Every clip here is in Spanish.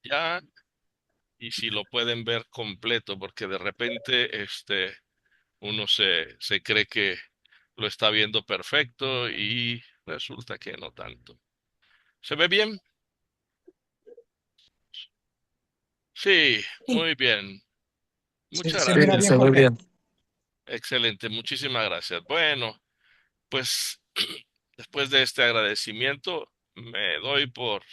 ya, y si lo pueden ver completo, porque de repente uno se cree que lo está viendo perfecto y resulta que no tanto. ¿Se ve bien? Sí, Sí, muy bien. Muchas se Sí, mira gracias. bien se ve bien. completo. Excelente, muchísimas gracias. Bueno, pues después de este agradecimiento, me doy por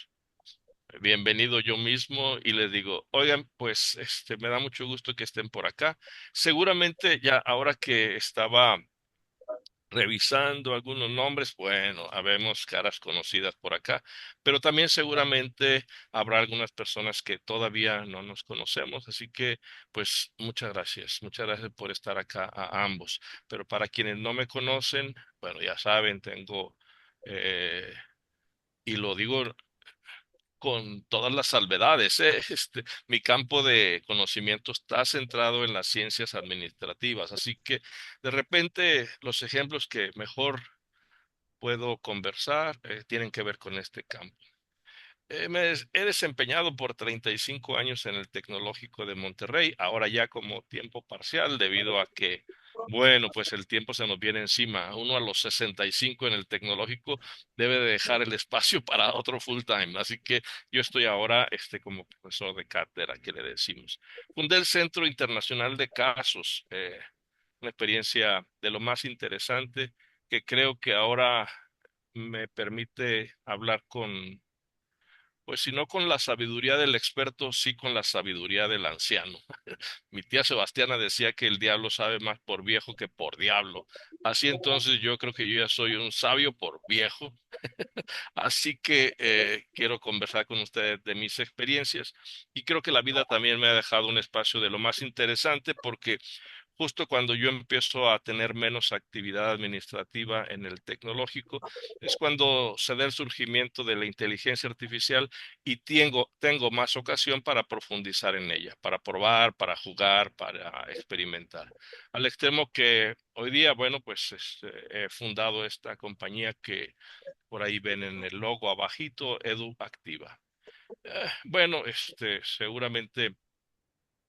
bienvenido yo mismo y les digo, oigan, pues me da mucho gusto que estén por acá. Seguramente ya ahora que estaba revisando algunos nombres, bueno, habemos caras conocidas por acá, pero también seguramente habrá algunas personas que todavía no nos conocemos, así que pues muchas gracias por estar acá a ambos. Pero para quienes no me conocen, bueno, ya saben, tengo, eh, y lo digo con todas las salvedades, ¿eh? Mi campo de conocimiento está centrado en las ciencias administrativas, así que de repente los ejemplos que mejor puedo conversar tienen que ver con este campo. He desempeñado por 35 años en el Tecnológico de Monterrey, ahora ya como tiempo parcial debido a que, bueno, pues el tiempo se nos viene encima. Uno a los 65 en el Tecnológico debe de dejar el espacio para otro full time, así que yo estoy ahora como profesor de cátedra, que le decimos. Fundé el Centro Internacional de Casos, una experiencia de lo más interesante que creo que ahora me permite hablar con, pues si no con la sabiduría del experto, sí con la sabiduría del anciano. Mi tía Sebastiana decía que el diablo sabe más por viejo que por diablo. Así entonces yo creo que yo ya soy un sabio por viejo. Así que quiero conversar con ustedes de mis experiencias y creo que la vida también me ha dejado un espacio de lo más interesante porque justo cuando yo empiezo a tener menos actividad administrativa en el tecnológico, es cuando se da el surgimiento de la inteligencia artificial y tengo más ocasión para profundizar en ella, para probar, para jugar, para experimentar. Al extremo que hoy día, bueno, pues he fundado esta compañía que por ahí ven en el logo abajito, Edu Activa. Bueno, seguramente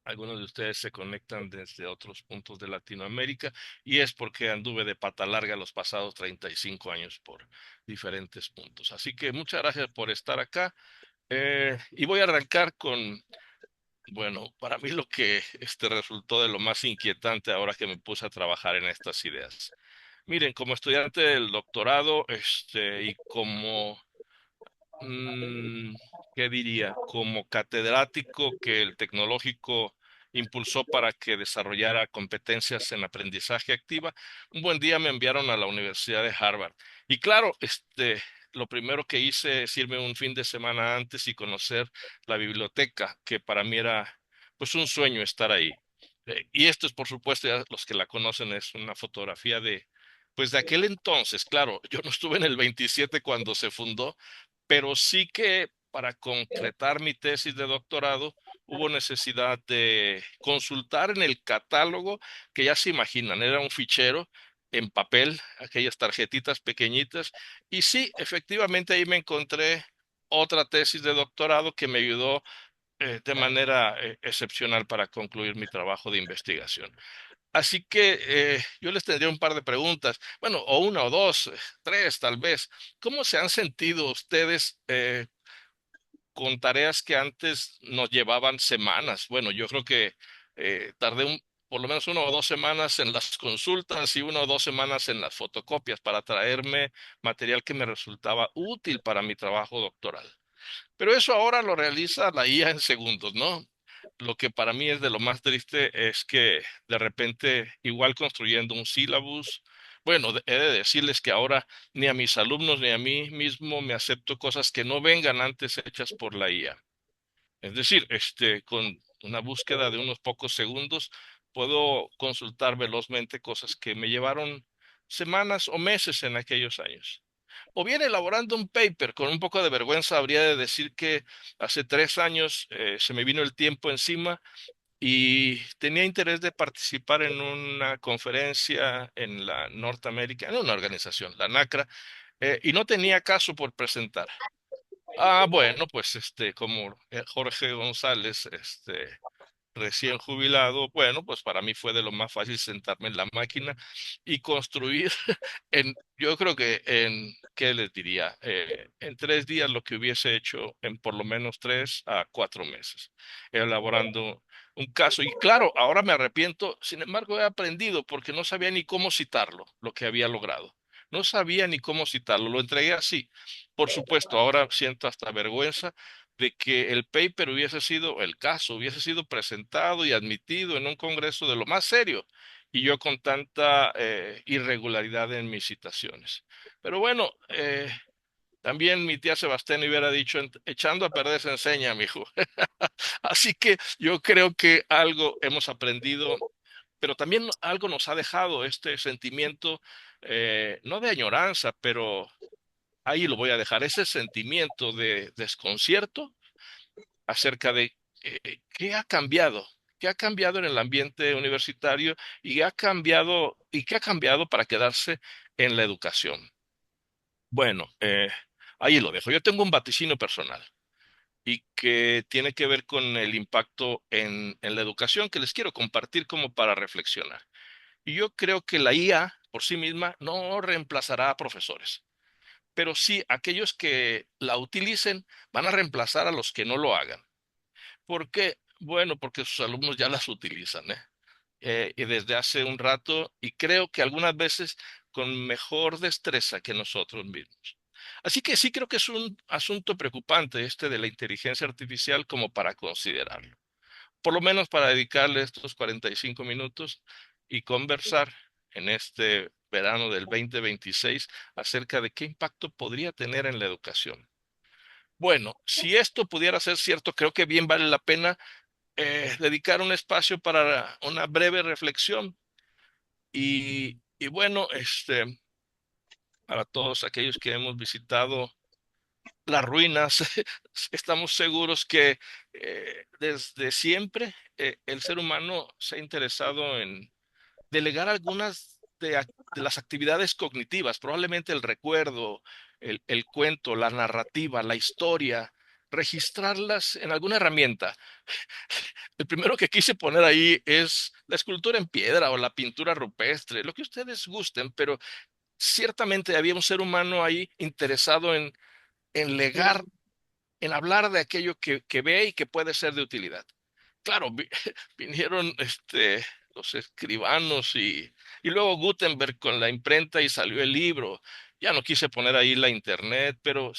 algunos de ustedes se conectan desde otros puntos de Latinoamérica y es porque anduve de pata larga los pasados 35 años por diferentes puntos. Así que muchas gracias por estar acá y voy a arrancar con, bueno, para mí lo que resultó de lo más inquietante ahora que me puse a trabajar en estas ideas. Miren, como estudiante del doctorado, y como mm, ¿qué diría? Como catedrático que el tecnológico impulsó para que desarrollara competencias en aprendizaje activa, un buen día me enviaron a la Universidad de Harvard. Y claro, lo primero que hice es irme un fin de semana antes y conocer la biblioteca, que para mí era pues un sueño estar ahí. Y esto es, por supuesto, ya los que la conocen, es una fotografía de, pues de aquel entonces, claro, yo no estuve en el 27 cuando se fundó, pero sí que para concretar mi tesis de doctorado hubo necesidad de consultar en el catálogo, que ya se imaginan, era un fichero en papel, aquellas tarjetitas pequeñitas, y sí, efectivamente ahí me encontré otra tesis de doctorado que me ayudó de manera excepcional para concluir mi trabajo de investigación. Así que yo les tendría un par de preguntas, bueno, o una o dos, tres tal vez. ¿Cómo se han sentido ustedes con tareas que antes nos llevaban semanas? Bueno, yo creo que tardé por lo menos 1 o 2 semanas en las consultas y 1 o 2 semanas en las fotocopias para traerme material que me resultaba útil para mi trabajo doctoral. Pero eso ahora lo realiza la IA en segundos, ¿no? Lo que para mí es de lo más triste es que de repente, igual construyendo un sílabus, bueno, he de decirles que ahora ni a mis alumnos ni a mí mismo me acepto cosas que no vengan antes hechas por la IA. Es decir, con una búsqueda de unos pocos segundos, puedo consultar velozmente cosas que me llevaron semanas o meses en aquellos años. O bien elaborando un paper, con un poco de vergüenza habría de decir que hace 3 años se me vino el tiempo encima y tenía interés de participar en una conferencia en la Norteamérica, en una organización, la NACRA, y no tenía caso por presentar. Bueno, pues como Jorge González, recién jubilado, bueno, pues para mí fue de lo más fácil sentarme en la máquina y construir yo creo que ¿qué les diría? En 3 días lo que hubiese hecho en por lo menos 3 a 4 meses, elaborando un caso. Y claro, ahora me arrepiento, sin embargo he aprendido porque no sabía ni cómo citarlo, lo que había logrado. No sabía ni cómo citarlo, lo entregué así. Por supuesto, ahora siento hasta vergüenza de que el paper hubiese sido, el caso hubiese sido presentado y admitido en un congreso de lo más serio y yo con tanta irregularidad en mis citaciones. Pero bueno, también mi tía Sebastián hubiera dicho, echando a perder se enseña, mijo. Así que yo creo que algo hemos aprendido, pero también algo nos ha dejado este sentimiento, no de añoranza, pero ahí lo voy a dejar, ese sentimiento de desconcierto acerca de qué ha cambiado en el ambiente universitario y qué ha cambiado para quedarse en la educación. Bueno, ahí lo dejo. Yo tengo un vaticinio personal y que tiene que ver con el impacto en la educación que les quiero compartir como para reflexionar. Y yo creo que la IA por sí misma no reemplazará a profesores, pero sí aquellos que la utilicen van a reemplazar a los que no lo hagan. ¿Por qué? Bueno, porque sus alumnos ya las utilizan, ¿eh? Y desde hace un rato, y creo que algunas veces con mejor destreza que nosotros mismos. Así que sí creo que es un asunto preocupante este de la inteligencia artificial como para considerarlo. Por lo menos para dedicarle estos 45 minutos y conversar en este verano del 2026 acerca de qué impacto podría tener en la educación. Bueno, si esto pudiera ser cierto, creo que bien vale la pena dedicar un espacio para una breve reflexión y bueno, para todos aquellos que hemos visitado las ruinas, estamos seguros que desde siempre el ser humano se ha interesado en delegar algunas de las actividades cognitivas, probablemente el recuerdo, el cuento, la narrativa, la historia, registrarlas en alguna herramienta. El primero que quise poner ahí es la escultura en piedra o la pintura rupestre, lo que ustedes gusten, pero ciertamente había un ser humano ahí interesado en legar, en hablar de aquello que ve y que puede ser de utilidad. Claro, vinieron los escribanos y luego Gutenberg con la imprenta y salió el libro. Ya no quise poner ahí la internet, pero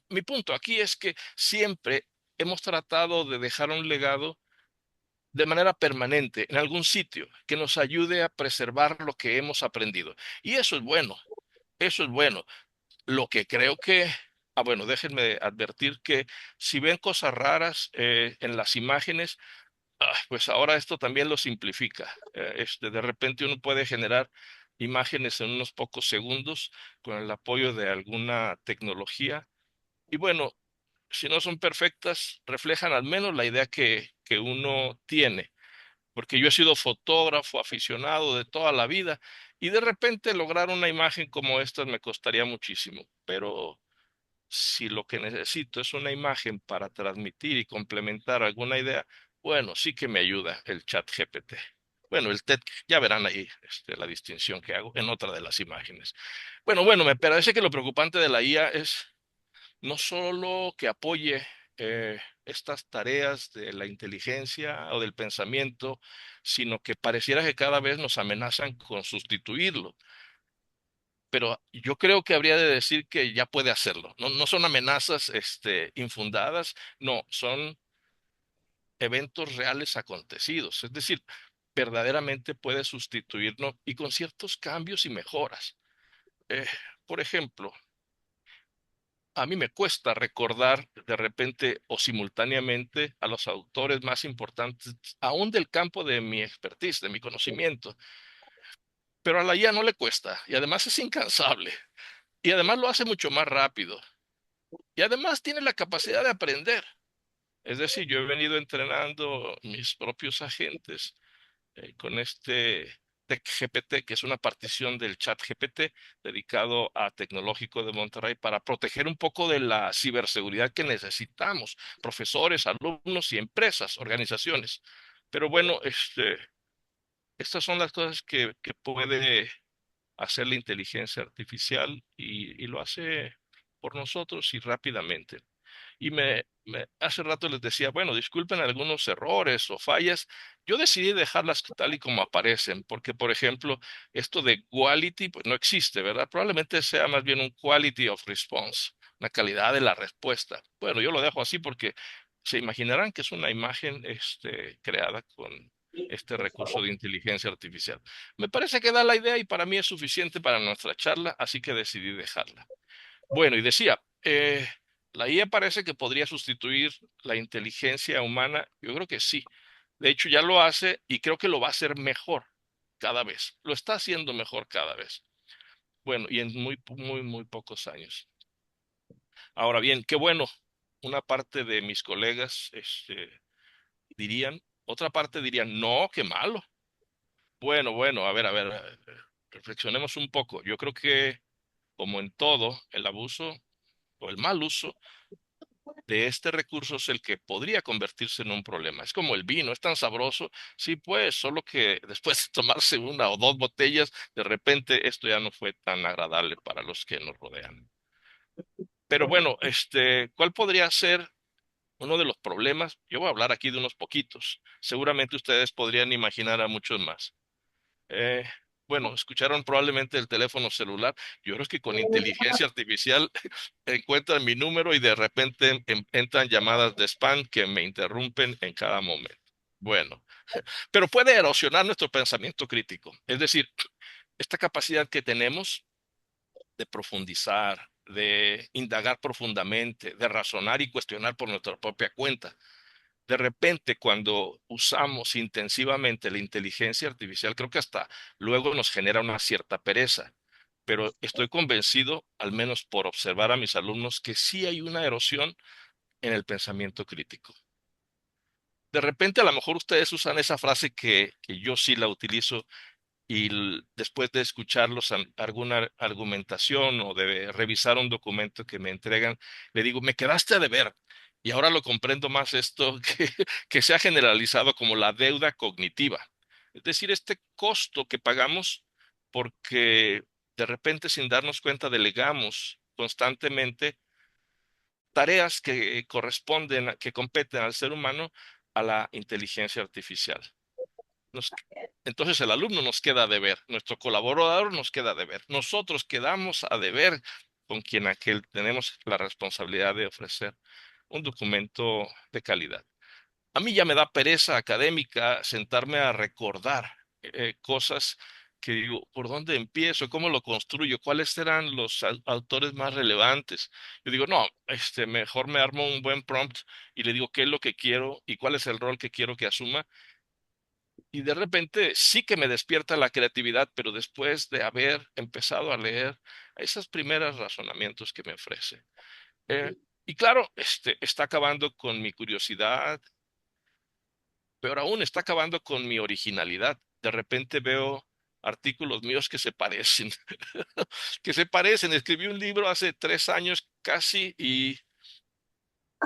mi punto aquí es que siempre hemos tratado de dejar un legado de manera permanente en algún sitio que nos ayude a preservar lo que hemos aprendido. Y eso es bueno, eso es bueno. Lo que creo que, bueno, déjenme advertir que si ven cosas raras en las imágenes, pues ahora esto también lo simplifica. De repente uno puede generar imágenes en unos pocos segundos con el apoyo de alguna tecnología. Y bueno, si no son perfectas, reflejan al menos la idea que uno tiene porque yo he sido fotógrafo aficionado de toda la vida y de repente lograr una imagen como esta me costaría muchísimo, pero si lo que necesito es una imagen para transmitir y complementar alguna idea, bueno, sí que me ayuda el chat GPT. Bueno, el TED, ya verán ahí la distinción que hago en otra de las imágenes. Bueno, me parece que lo preocupante de la IA es no solo que apoye estas tareas de la inteligencia o del pensamiento, sino que pareciera que cada vez nos amenazan con sustituirlo. Pero yo creo que habría de decir que ya puede hacerlo. No, no son amenazas infundadas, no, son eventos reales acontecidos. Es decir, verdaderamente puede sustituirnos y con ciertos cambios y mejoras. Eh, por ejemplo, a mí me cuesta recordar de repente o simultáneamente a los autores más importantes, aún del campo de mi expertise, de mi conocimiento, pero a la IA no le cuesta y además es incansable y además lo hace mucho más rápido y además tiene la capacidad de aprender. Es decir, yo he venido entrenando mis propios agentes con este TechGPT, que es una partición del ChatGPT dedicado a Tecnológico de Monterrey para proteger un poco de la ciberseguridad que necesitamos, profesores, alumnos y empresas, organizaciones. Pero bueno, estas son las cosas que puede hacer la inteligencia artificial y lo hace por nosotros y rápidamente. Y hace rato les decía, bueno, disculpen algunos errores o fallas. Yo decidí dejarlas tal y como aparecen, porque, por ejemplo, esto de quality, pues no existe, ¿verdad? Probablemente sea más bien un quality of response, la calidad de la respuesta. Bueno, yo lo dejo así porque se imaginarán que es una imagen, creada con este recurso de inteligencia artificial. Me parece que da la idea y para mí es suficiente para nuestra charla, así que decidí dejarla. Bueno, y decía, la IA parece que podría sustituir la inteligencia humana. Yo creo que sí. De hecho, ya lo hace y creo que lo va a hacer mejor cada vez. Lo está haciendo mejor cada vez. Bueno, y en muy pocos años. Ahora bien, qué bueno. Una parte de mis colegas, dirían, otra parte dirían, no, qué malo. Bueno, a ver, reflexionemos un poco. Yo creo que, como en todo, el abuso o el mal uso de este recurso es el que podría convertirse en un problema. Es como el vino, es tan sabroso, sí, pues, solo que después de tomarse una o dos botellas, de repente esto ya no fue tan agradable para los que nos rodean. Pero bueno, ¿cuál podría ser uno de los problemas? Yo voy a hablar aquí de unos poquitos. Seguramente ustedes podrían imaginar a muchos más. Eh, bueno, escucharon probablemente el teléfono celular. Yo creo que con inteligencia artificial encuentran mi número y de repente entran llamadas de spam que me interrumpen en cada momento. Bueno, pero puede erosionar nuestro pensamiento crítico. Es decir, esta capacidad que tenemos de profundizar, de indagar profundamente, de razonar y cuestionar por nuestra propia cuenta. De repente, cuando usamos intensivamente la inteligencia artificial, creo que hasta luego nos genera una cierta pereza, pero estoy convencido, al menos por observar a mis alumnos, que sí hay una erosión en el pensamiento crítico. De repente, a lo mejor ustedes usan esa frase que yo sí la utilizo y después de escucharlos alguna argumentación o de revisar un documento que me entregan, le digo, me quedaste a deber. Y ahora lo comprendo más esto que se ha generalizado como la deuda cognitiva. Es decir, este costo que pagamos porque de repente sin darnos cuenta delegamos constantemente tareas que corresponden, que competen al ser humano a la inteligencia artificial. Nos- entonces el alumno nos queda a deber, nuestro colaborador nos queda a deber, nosotros quedamos a deber con quien aquel tenemos la responsabilidad de ofrecer un documento de calidad. A mí ya me da pereza académica sentarme a recordar cosas que digo, ¿por dónde empiezo? ¿Cómo lo construyo? ¿Cuáles serán los autores más relevantes? Yo digo, no, mejor me armo un buen prompt y le digo qué es lo que quiero y cuál es el rol que quiero que asuma y de repente sí que me despierta la creatividad, pero después de haber empezado a leer esos primeros razonamientos que me ofrece. Eh, y claro, está acabando con mi curiosidad, pero aún está acabando con mi originalidad. De repente veo artículos míos que se parecen, que se parecen. Escribí un libro hace 3 años casi y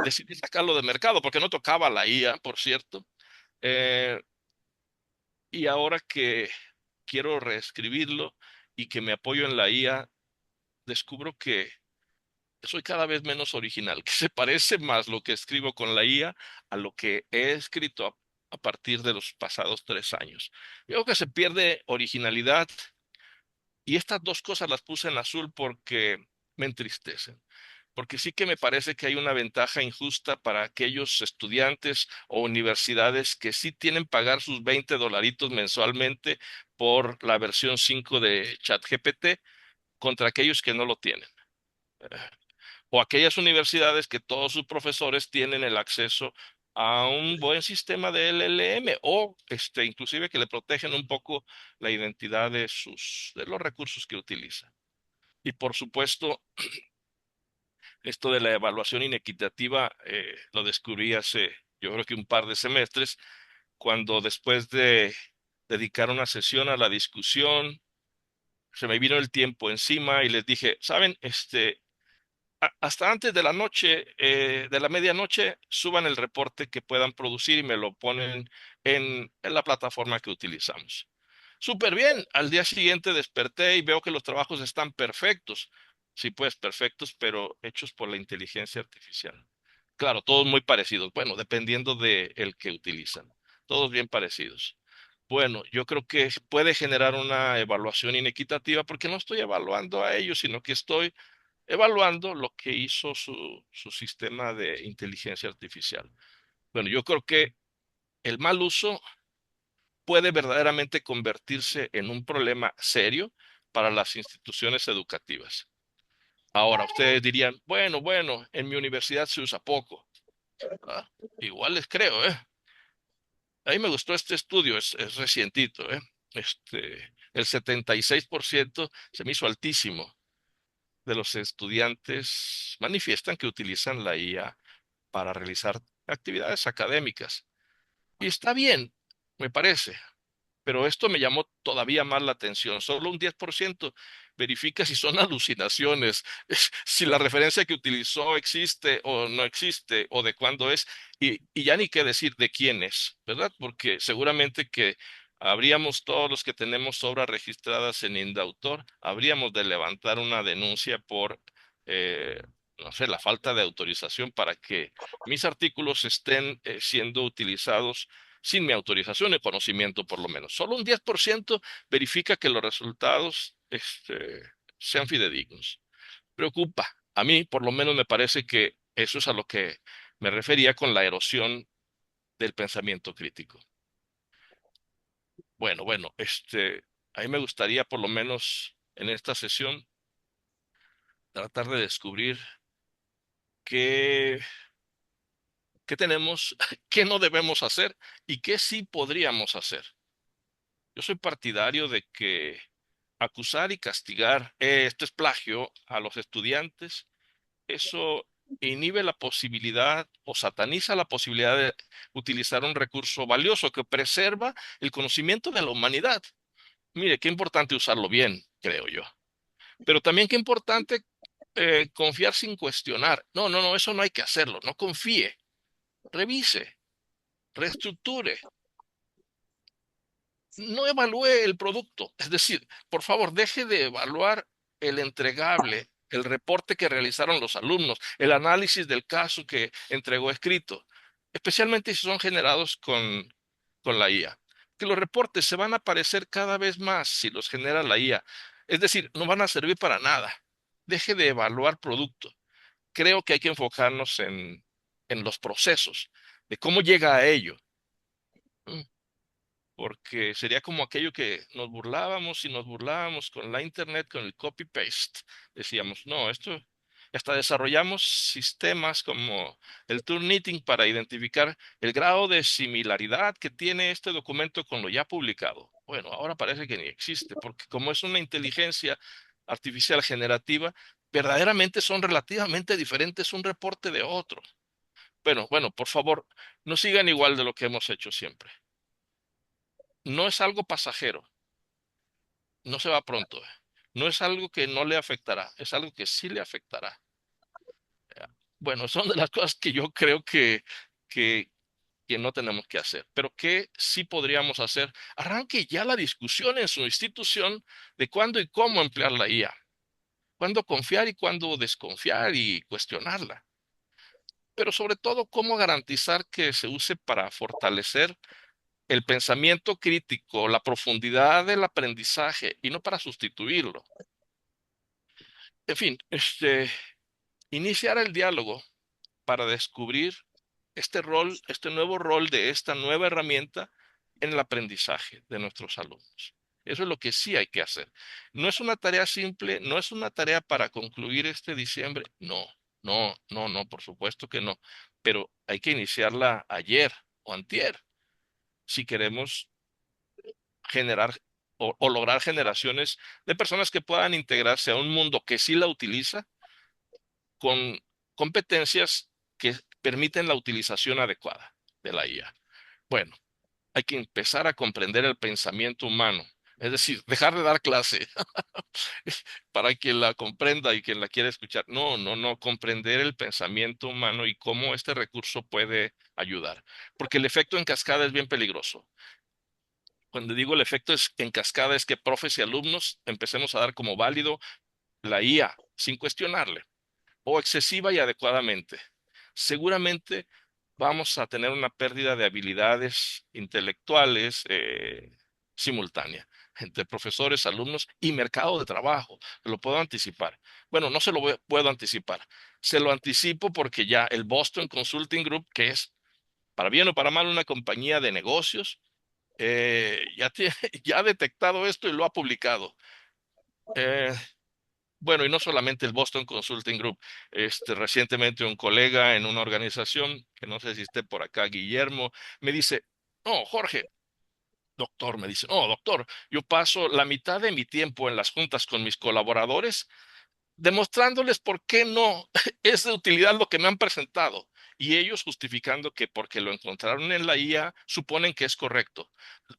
decidí sacarlo de mercado porque no tocaba la IA, por cierto. Eh, y ahora que quiero reescribirlo y que me apoyo en la IA, descubro que soy cada vez menos original, que se parece más lo que escribo con la IA a lo que he escrito a partir de los pasados 3 años. Yo creo que se pierde originalidad y estas dos cosas las puse en azul porque me entristecen. Porque sí que me parece que hay una ventaja injusta para aquellos estudiantes o universidades que sí tienen que pagar sus 20 dolaritos mensualmente por la versión 5 de ChatGPT contra aquellos que no lo tienen. O aquellas universidades que todos sus profesores tienen el acceso a un buen sistema de LLM o inclusive que le protegen un poco la identidad de los recursos que utiliza. Y por supuesto, esto de la evaluación inequitativa lo descubrí hace, yo creo que un par de semestres, cuando después de dedicar una sesión a la discusión. Se me vino el tiempo encima y les dije, ¿saben? Hasta antes de la noche, de la medianoche, suban el reporte que puedan producir y me lo ponen en la plataforma que utilizamos. Súper bien. Al día siguiente desperté y veo que los trabajos están perfectos. Sí, pues perfectos, pero hechos por la inteligencia artificial. Claro, todos muy parecidos. Bueno, dependiendo de el que utilizan. Todos bien parecidos. Bueno, yo creo que puede generar una evaluación inequitativa porque no estoy evaluando a ellos, sino que estoy evaluando lo que hizo su sistema de inteligencia artificial. Bueno, yo creo que el mal uso puede verdaderamente convertirse en un problema serio para las instituciones educativas. Ahora, ustedes dirían, bueno, en mi universidad se usa poco. Ah, igual les creo, ¿eh? A mí me gustó este estudio, es recientito, ¿eh? El 76% se me hizo altísimo de los estudiantes manifiestan que utilizan la IA para realizar actividades académicas. Y está bien, me parece, pero esto me llamó todavía más la atención. Solo un 10% verifica si son alucinaciones, si la referencia que utilizó existe o no existe, o de cuándo es, y ya ni qué decir de quién es, ¿verdad? Porque seguramente que habríamos todos los que tenemos obras registradas en Indautor, habríamos de levantar una denuncia por, no sé, la falta de autorización para que mis artículos estén siendo utilizados sin mi autorización y conocimiento por lo menos. Solo un 10% verifica que los resultados sean fidedignos. Preocupa. A mí, por lo menos, me parece que eso es a lo que me refería con la erosión del pensamiento crítico. Bueno, a mí me gustaría, por lo menos en esta sesión, tratar de descubrir qué, qué tenemos, qué no debemos hacer y qué sí podríamos hacer. Yo soy partidario de que acusar y castigar, esto es plagio a los estudiantes, eso inhibe la posibilidad o sataniza la posibilidad de utilizar un recurso valioso que preserva el conocimiento de la humanidad. Mire, qué importante usarlo bien, creo yo. Pero también qué importante confiar sin cuestionar. No, eso no hay que hacerlo. No confíe. Revise, reestructure, no evalúe el producto. Es decir, por favor, deje de evaluar el entregable, el reporte que realizaron los alumnos, el análisis del caso que entregó escrito, especialmente si son generados con la IA. Que los reportes se van a aparecer cada vez más si los genera la IA. Es decir, no van a servir para nada. Deje de evaluar producto. Creo que hay que enfocarnos en los procesos, de cómo llega a ello. ¿Mm? Porque sería como aquello que nos burlábamos y nos burlábamos con la internet, con el copy-paste. Decíamos, no, esto, hasta desarrollamos sistemas como el Turnitin para identificar el grado de similaridad que tiene este documento con lo ya publicado. Bueno, ahora parece que ni existe, porque como es una inteligencia artificial generativa, verdaderamente son relativamente diferentes un reporte de otro. Bueno, por favor, no sigan igual de lo que hemos hecho siempre. No es algo pasajero, no se va pronto. No es algo que no le afectará, es algo que sí le afectará. Bueno, son de las cosas que yo creo que, que no tenemos que hacer, pero que sí podríamos hacer. Arranque ya la discusión en su institución de cuándo y cómo emplear la IA, cuándo confiar y cuándo desconfiar y cuestionarla, pero sobre todo cómo garantizar que se use para fortalecer el pensamiento crítico, la profundidad del aprendizaje y no para sustituirlo. En fin, iniciar el diálogo para descubrir este rol, este nuevo rol de esta nueva herramienta en el aprendizaje de nuestros alumnos. Eso es lo que sí hay que hacer. No es una tarea simple, no es una tarea para concluir este diciembre. No, por supuesto que no. Pero hay que iniciarla ayer o antier si queremos generar o lograr generaciones de personas que puedan integrarse a un mundo que sí la utiliza con competencias que permiten la utilización adecuada de la IA. Bueno, hay que empezar a comprender el pensamiento humano. Es decir, dejar de dar clase para quien la comprenda y quien la quiera escuchar. No, no, no, comprender el pensamiento humano y cómo este recurso puede ayudar. Porque el efecto en cascada es bien peligroso. Cuando digo el efecto en cascada es que profes y alumnos empecemos a dar como válido la IA sin cuestionarle o excesiva y adecuadamente. Seguramente vamos a tener una pérdida de habilidades intelectuales simultánea entre profesores, alumnos y mercado de trabajo. Lo puedo anticipar. Bueno, no se lo puedo anticipar. Se lo anticipo porque ya el Boston Consulting Group, que es para bien o para mal una compañía de negocios, ya ha detectado esto y lo ha publicado. Eh, bueno, y no solamente el Boston Consulting Group. Recientemente un colega en una organización, que no sé si esté por acá, Guillermo, me dice, no, Jorge, doctor, me dice, no, doctor, yo paso la mitad de mi tiempo en las juntas con mis colaboradores demostrándoles por qué no es de utilidad lo que me han presentado. Y ellos justificando que porque lo encontraron en la IA, suponen que es correcto.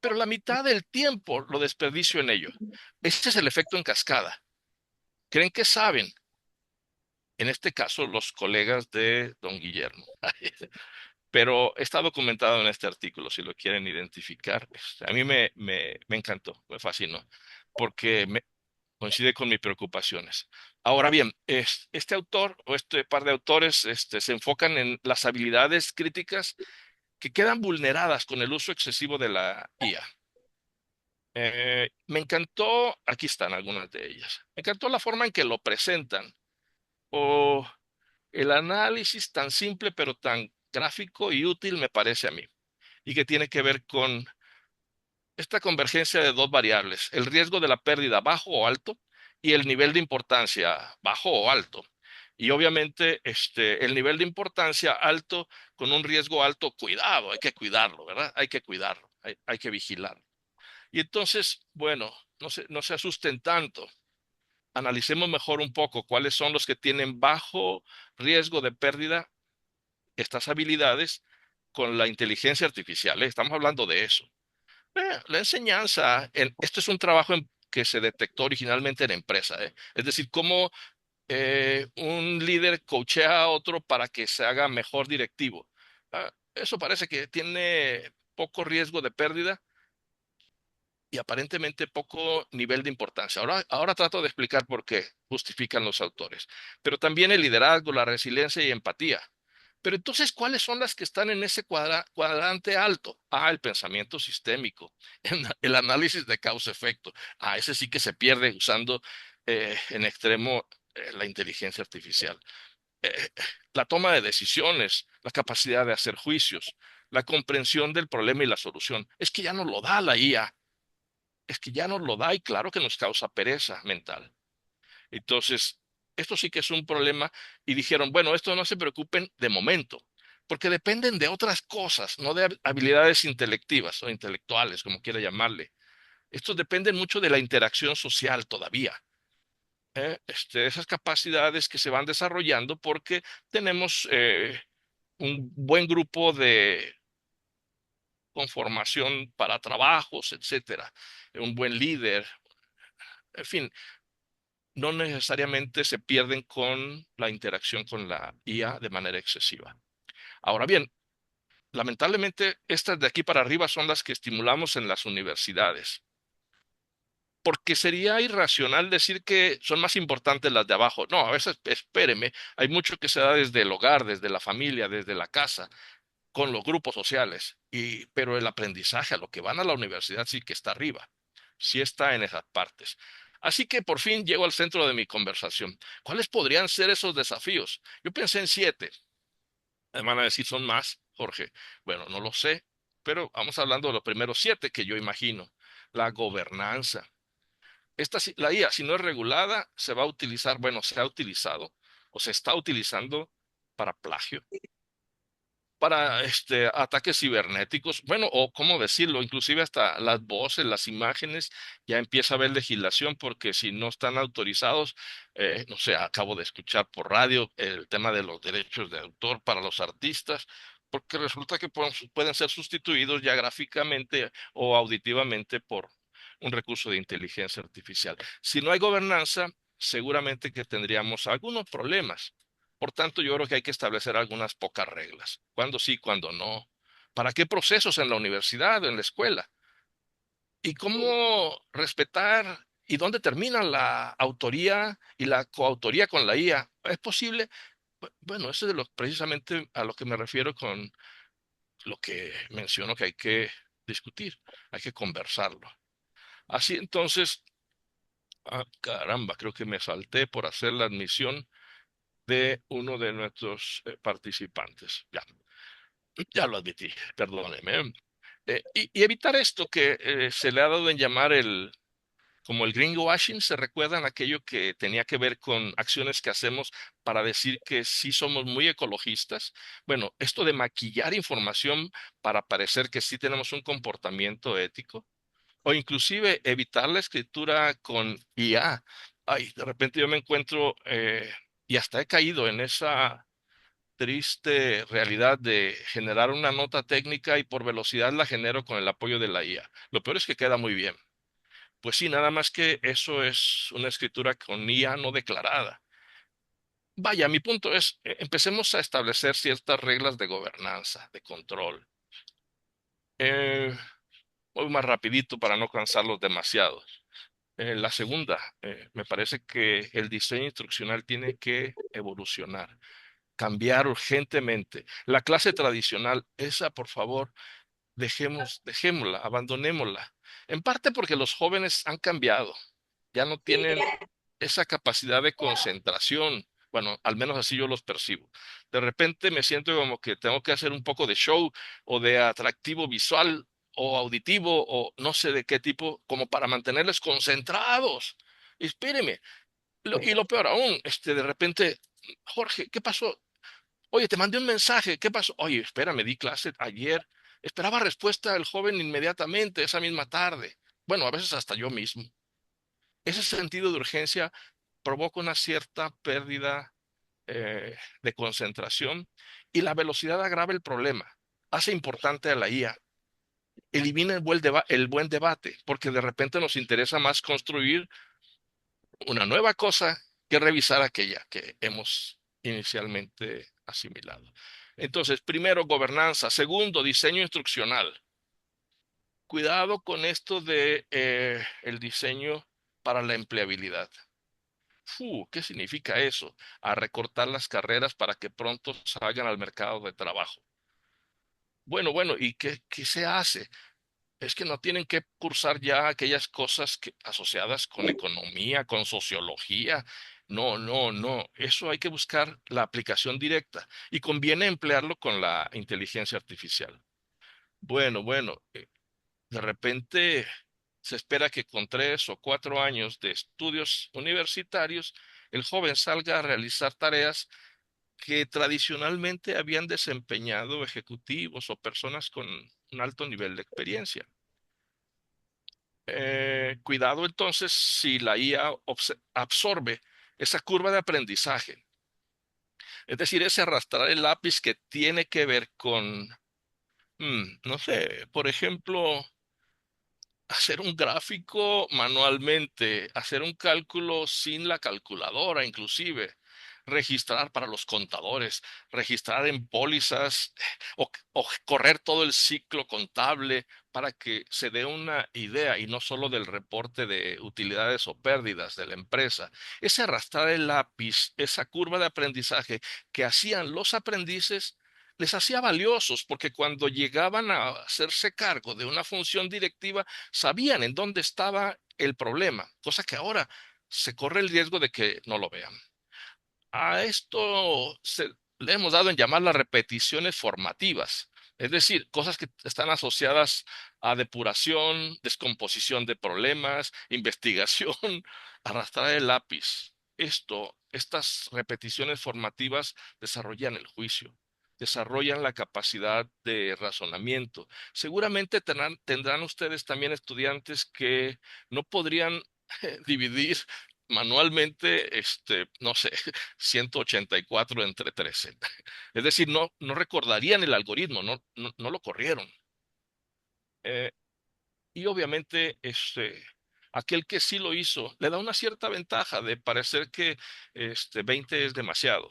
Pero la mitad del tiempo lo desperdicio en ello. Ese es el efecto en cascada. Creen que saben, en este caso, los colegas de don Guillermo. Pero está documentado en este artículo, si lo quieren identificar. A mí me encantó, me fascinó, porque coincide con mis preocupaciones. Ahora bien, este autor o este par de autores se enfocan en las habilidades críticas que quedan vulneradas con el uso excesivo de la IA. Me encantó, aquí están algunas de ellas. Me encantó la forma en que lo presentan o el análisis tan simple pero tan gráfico y útil me parece a mí y que tiene que ver con esta convergencia de dos variables, el riesgo de la pérdida bajo o alto y el nivel de importancia bajo o alto. Y obviamente el nivel de importancia alto con un riesgo alto, cuidado, hay que cuidarlo, ¿verdad? Hay que cuidarlo, hay que vigilarlo. Y entonces, bueno, no se asusten tanto. Analicemos mejor un poco cuáles son los que tienen bajo riesgo de pérdida estas habilidades con la inteligencia artificial, ¿eh? Estamos hablando de eso. La enseñanza, esto es un trabajo que se detectó originalmente en empresa, ¿eh? Es decir, cómo un líder coachea a otro para que se haga mejor directivo. Eso parece que tiene poco riesgo de pérdida y aparentemente poco nivel de importancia. Ahora trato de explicar por qué justifican los autores, pero también el liderazgo, la resiliencia y empatía. Pero entonces, ¿cuáles son las que están en ese cuadrante alto? El pensamiento sistémico, el análisis de causa-efecto. Ese sí que se pierde usando en extremo la inteligencia artificial. Eh, la toma de decisiones, la capacidad de hacer juicios, la comprensión del problema y la solución. Es que ya nos lo da la IA, es que ya nos lo da y claro que nos causa pereza mental. Entonces, esto sí que es un problema y dijeron, bueno, esto no se preocupen de momento, porque dependen de otras cosas, no de habilidades intelectivas o intelectuales, como quiera llamarle. Estos dependen mucho de la interacción social todavía. Esas capacidades que se van desarrollando porque tenemos un buen grupo de conformación para trabajos, etcétera, un buen líder, en fin, no necesariamente se pierden con la interacción con la IA de manera excesiva. Ahora bien, lamentablemente estas de aquí para arriba son las que estimulamos en las universidades, porque sería irracional decir que son más importantes las de abajo. No, a veces, espéreme, hay mucho que se da desde el hogar, desde la familia, desde la casa, con los grupos sociales, pero el aprendizaje a lo que van a la universidad sí que está arriba, sí está en esas partes. Así que por fin llego al centro de mi conversación. ¿Cuáles podrían ser esos desafíos? Yo pensé en 7. Me van a decir, son más, Jorge. Bueno, no lo sé, pero vamos hablando de los primeros 7 que yo imagino. La gobernanza. La IA, si no es regulada, se va a utilizar, bueno, se ha utilizado o se está utilizando para plagio, para ataques cibernéticos, bueno, o cómo decirlo, inclusive hasta las voces, las imágenes, ya empieza a haber legislación porque si no están autorizados, no sé, acabo de escuchar por radio el tema de los derechos de autor para los artistas, porque resulta que pueden ser sustituidos ya gráficamente o auditivamente por un recurso de inteligencia artificial. Si no hay gobernanza, seguramente que tendríamos algunos problemas. Por tanto, yo creo que hay que establecer algunas pocas reglas. Cuándo sí, cuándo no. ¿Para qué procesos en la universidad o en la escuela? ¿Y cómo respetar y dónde termina la autoría y la coautoría con la IA? ¿Es posible? Bueno, eso es de lo precisamente a lo que me refiero con lo que menciono que hay que discutir, hay que conversarlo. Así entonces, caramba, creo que me salté por hacer la admisión de uno de nuestros participantes. Ya, ya lo admití, perdóneme. Y evitar esto que se le ha dado en llamar como el greenwashing. ¿Se recuerdan aquello que tenía que ver con acciones que hacemos para decir que sí somos muy ecologistas? Bueno, esto de maquillar información para parecer que sí tenemos un comportamiento ético, o inclusive evitar la escritura con IA. Ay, de repente yo me encuentro y hasta he caído en esa triste realidad de generar una nota técnica y por velocidad la genero con el apoyo de la IA. Lo peor es que queda muy bien. Pues sí, nada más que eso es una escritura con IA no declarada. Vaya, mi punto es, empecemos a establecer ciertas reglas de gobernanza, de control. Eh, Voy más rapidito para no cansarlos demasiado. La segunda, me parece que el diseño instruccional tiene que evolucionar, cambiar urgentemente. La clase tradicional, esa, por favor, dejémosla, abandonémosla. En parte porque los jóvenes han cambiado, ya no tienen esa capacidad de concentración. Bueno, al menos así yo los percibo. De repente me siento como que tengo que hacer un poco de show o de atractivo visual o auditivo o no sé de qué tipo, como para mantenerles concentrados. Espéreme. Y lo peor aún, de repente, Jorge, ¿qué pasó? Oye, te mandé un mensaje, ¿qué pasó? Oye, espera, me di clase ayer. Esperaba respuesta del joven inmediatamente, esa misma tarde. Bueno, a veces hasta yo mismo. Ese sentido de urgencia provoca una cierta pérdida de concentración y la velocidad agrava el problema. Hace importante a la IA. Elimina el buen debate, porque de repente nos interesa más construir una nueva cosa que revisar aquella que hemos inicialmente asimilado. Entonces, primero, gobernanza. Segundo, diseño instruccional. Cuidado con esto de el diseño para la empleabilidad. ¿Qué significa eso? A recortar las carreras para que pronto salgan al mercado de trabajo. Bueno, ¿y qué se hace? Es que no tienen que cursar ya aquellas cosas asociadas con economía, con sociología. No, no, no. Eso hay que buscar la aplicación directa y conviene emplearlo con la inteligencia artificial. Bueno, de repente se espera que con 3 o 4 años de estudios universitarios, el joven salga a realizar tareas que tradicionalmente habían desempeñado ejecutivos o personas con un alto nivel de experiencia. Cuidado entonces si la IA absorbe esa curva de aprendizaje, es decir, ese arrastrar el lápiz que tiene que ver con, no sé, por ejemplo, hacer un gráfico manualmente, hacer un cálculo sin la calculadora, inclusive, registrar para los contadores, registrar en pólizas o correr todo el ciclo contable para que se dé una idea y no solo del reporte de utilidades o pérdidas de la empresa. Ese arrastrar el lápiz, esa curva de aprendizaje que hacían los aprendices, les hacía valiosos porque cuando llegaban a hacerse cargo de una función directiva, sabían en dónde estaba el problema, cosa que ahora se corre el riesgo de que no lo vean. A esto le hemos dado en llamar las repeticiones formativas, es decir, cosas que están asociadas a depuración, descomposición de problemas, investigación, arrastrar el lápiz. Estas repeticiones formativas desarrollan el juicio, desarrollan la capacidad de razonamiento. Seguramente tendrán ustedes también estudiantes que no podrían dividir manualmente, no sé, 184 entre 13. Es decir, no recordarían el algoritmo, no lo corrieron. Eh, y obviamente, aquel que sí lo hizo le da una cierta ventaja de parecer que 20 es demasiado,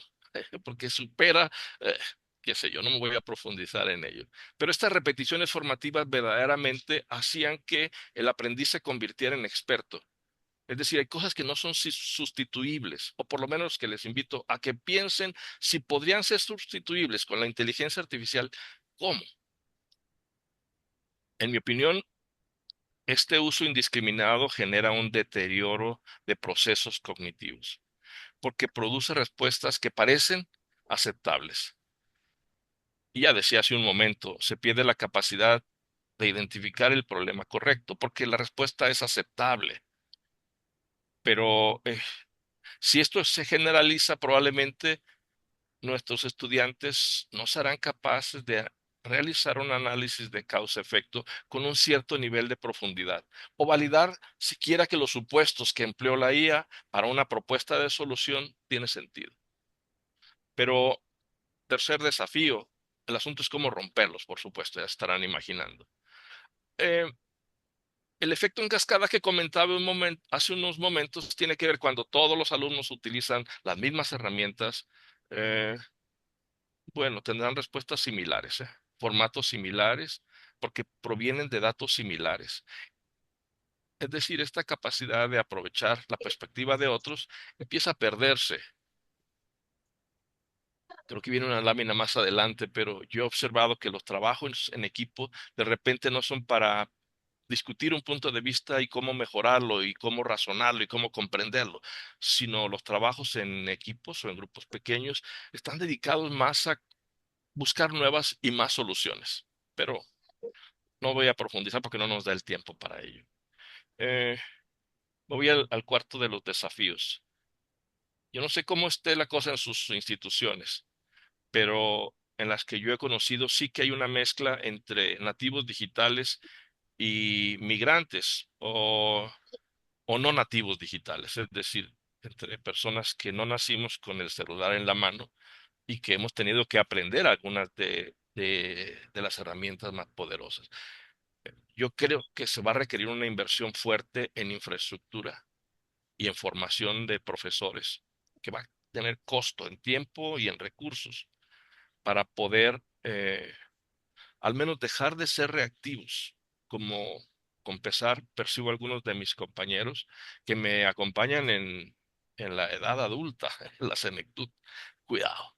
porque supera, eh, qué sé yo, no me voy a profundizar en ello. Pero estas repeticiones formativas verdaderamente hacían que el aprendiz se convirtiera en experto. Es decir, hay cosas que no son sustituibles, o por lo menos que les invito a que piensen si podrían ser sustituibles con la inteligencia artificial. ¿Cómo? En mi opinión, este uso indiscriminado genera un deterioro de procesos cognitivos, porque produce respuestas que parecen aceptables. Y ya decía hace un momento, se pierde la capacidad de identificar el problema correcto, porque la respuesta es aceptable. Pero si esto se generaliza, probablemente nuestros estudiantes no serán capaces de realizar un análisis de causa-efecto con un cierto nivel de profundidad o validar siquiera que los supuestos que empleó la IA para una propuesta de solución tiene sentido. Pero tercer desafío, el asunto es cómo romperlos, por supuesto, ya estarán imaginando. Eh, el efecto en cascada que comentaba hace unos momentos tiene que ver cuando todos los alumnos utilizan las mismas herramientas. eh, Bueno, tendrán respuestas similares, formatos similares, porque provienen de datos similares. Es decir, esta capacidad de aprovechar la perspectiva de otros empieza a perderse. Creo que viene una lámina más adelante, pero yo he observado que los trabajos en equipo de repente no son para discutir un punto de vista y cómo mejorarlo y cómo razonarlo y cómo comprenderlo, sino los trabajos en equipos o en grupos pequeños están dedicados más a buscar nuevas y más soluciones. Pero no voy a profundizar porque no nos da el tiempo para ello. Eh, Me voy al cuarto de los desafíos. Yo no sé cómo esté la cosa en sus instituciones, pero en las que yo he conocido sí que hay una mezcla entre nativos digitales y migrantes o no nativos digitales, es decir, entre personas que no nacimos con el celular en la mano y que hemos tenido que aprender algunas de las herramientas más poderosas. Yo creo que se va a requerir una inversión fuerte en infraestructura y en formación de profesores, que va a tener costo en tiempo y en recursos para poder al menos dejar de ser reactivos, como con pesar percibo algunos de mis compañeros que me acompañan en la edad adulta, en la senectud. Cuidado.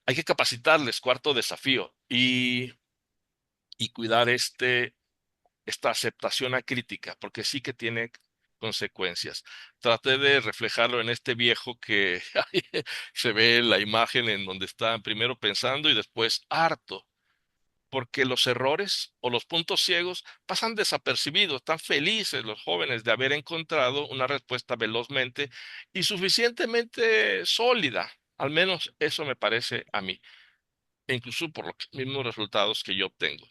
Hay que capacitarles, cuarto desafío, y cuidar esta aceptación acrítica, porque sí que tiene consecuencias. Traté de reflejarlo en este viejo que se ve la imagen en donde está primero pensando y después harto, porque los errores o los puntos ciegos pasan desapercibidos. Están felices los jóvenes de haber encontrado una respuesta velozmente y suficientemente sólida. Al menos eso me parece a mí, e incluso por los mismos resultados que yo obtengo.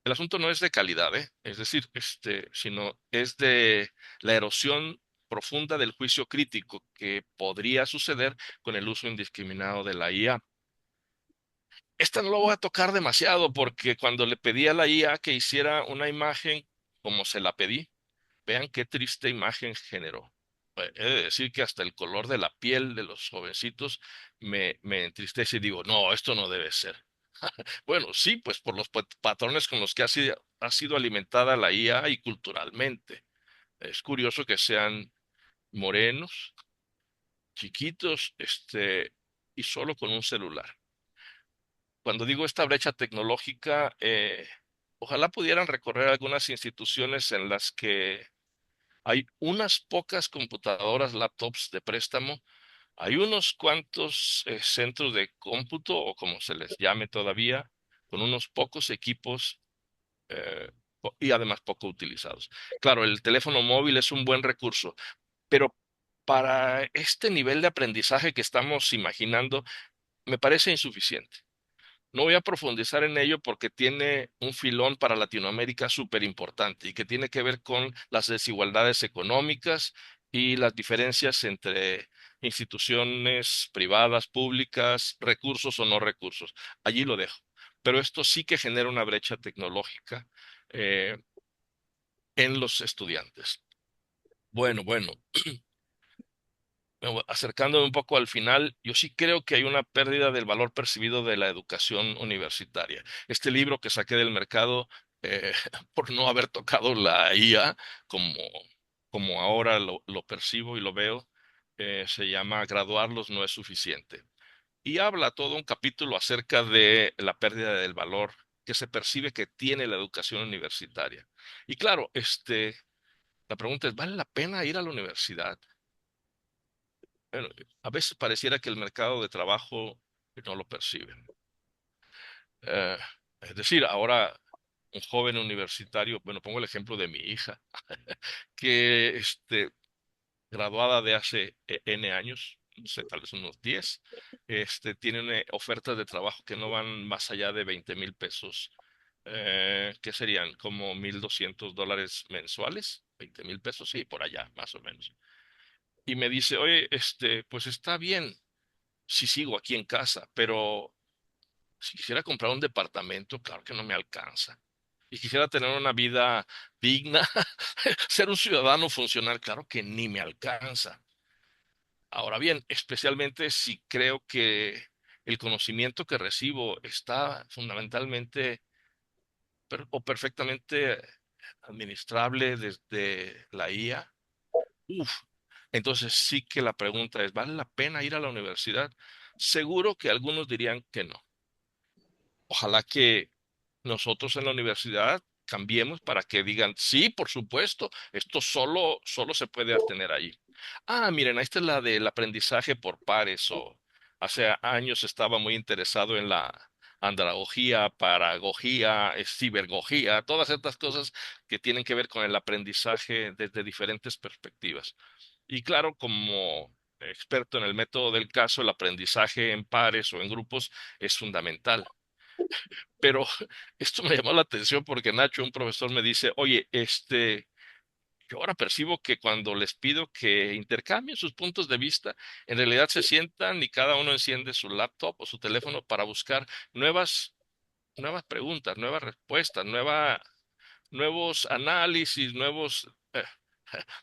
El asunto no es de calidad, ¿eh? Es decir, sino es de la erosión profunda del juicio crítico que podría suceder con el uso indiscriminado de la IA. Esta no lo voy a tocar demasiado porque cuando le pedí a la IA que hiciera una imagen como se la pedí, vean qué triste imagen generó. He de decir que hasta el color de la piel de los jovencitos me entristece y digo, no, esto no debe ser. Bueno, sí, pues por los patrones con los que ha sido alimentada la IA y culturalmente. Es curioso que sean morenos, chiquitos, y solo con un celular. Cuando digo esta brecha tecnológica, ojalá pudieran recorrer algunas instituciones en las que hay unas pocas computadoras, laptops de préstamo, hay unos cuantos centros de cómputo, o como se les llame todavía, con unos pocos equipos eh, y además poco utilizados. Claro, el teléfono móvil es un buen recurso, pero para este nivel de aprendizaje que estamos imaginando, me parece insuficiente. No voy a profundizar en ello porque tiene un filón para Latinoamérica súper importante y que tiene que ver con las desigualdades económicas y las diferencias entre instituciones privadas, públicas, recursos o no recursos. Allí lo dejo. Pero esto sí que genera una brecha tecnológica eh, en los estudiantes. Bueno, acercándome un poco al final, yo sí creo que hay una pérdida del valor percibido de la educación universitaria. Este libro que saqué del mercado por no haber tocado la IA como, como ahora lo percibo y lo veo, se llama Graduarlos no es suficiente. Y habla todo un capítulo acerca de la pérdida del valor que se percibe que tiene la educación universitaria. Y claro, la pregunta es, ¿vale la pena ir a la universidad? Bueno, a veces pareciera que el mercado de trabajo no lo percibe. Eh, es decir, ahora un joven universitario, bueno, pongo el ejemplo de mi hija, que graduada de hace N años, no sé, tal vez unos 10, tienen ofertas de trabajo que no van más allá de 20,000 pesos, que serían como $1,200 mensuales, 20,000 pesos, sí, por allá, más o menos. Y me dice, oye, pues está bien si sigo aquí en casa, pero si quisiera comprar un departamento, claro que no me alcanza. Y quisiera tener una vida digna, ser un ciudadano funcional, claro que ni me alcanza. Ahora bien, especialmente si creo que el conocimiento que recibo está fundamentalmente o perfectamente administrable desde la IA, uf, entonces sí que la pregunta es, ¿vale la pena ir a la universidad? Seguro que algunos dirían que no. Ojalá que nosotros en la universidad cambiemos para que digan, sí, por supuesto, esto solo se puede obtener ahí. Ah, miren, esta es la del aprendizaje por pares, o hace años estaba muy interesado en la andragogía, paragogía, cibergogía, todas estas cosas que tienen que ver con el aprendizaje desde diferentes perspectivas. Y claro, como experto en el método del caso, el aprendizaje en pares o en grupos es fundamental. Pero esto me llamó la atención porque Nacho, un profesor, me dice, oye, yo ahora percibo que cuando les pido que intercambien sus puntos de vista, en realidad se sientan y cada uno enciende su laptop o su teléfono para buscar nuevas preguntas, nuevas respuestas, nuevos análisis, nuevos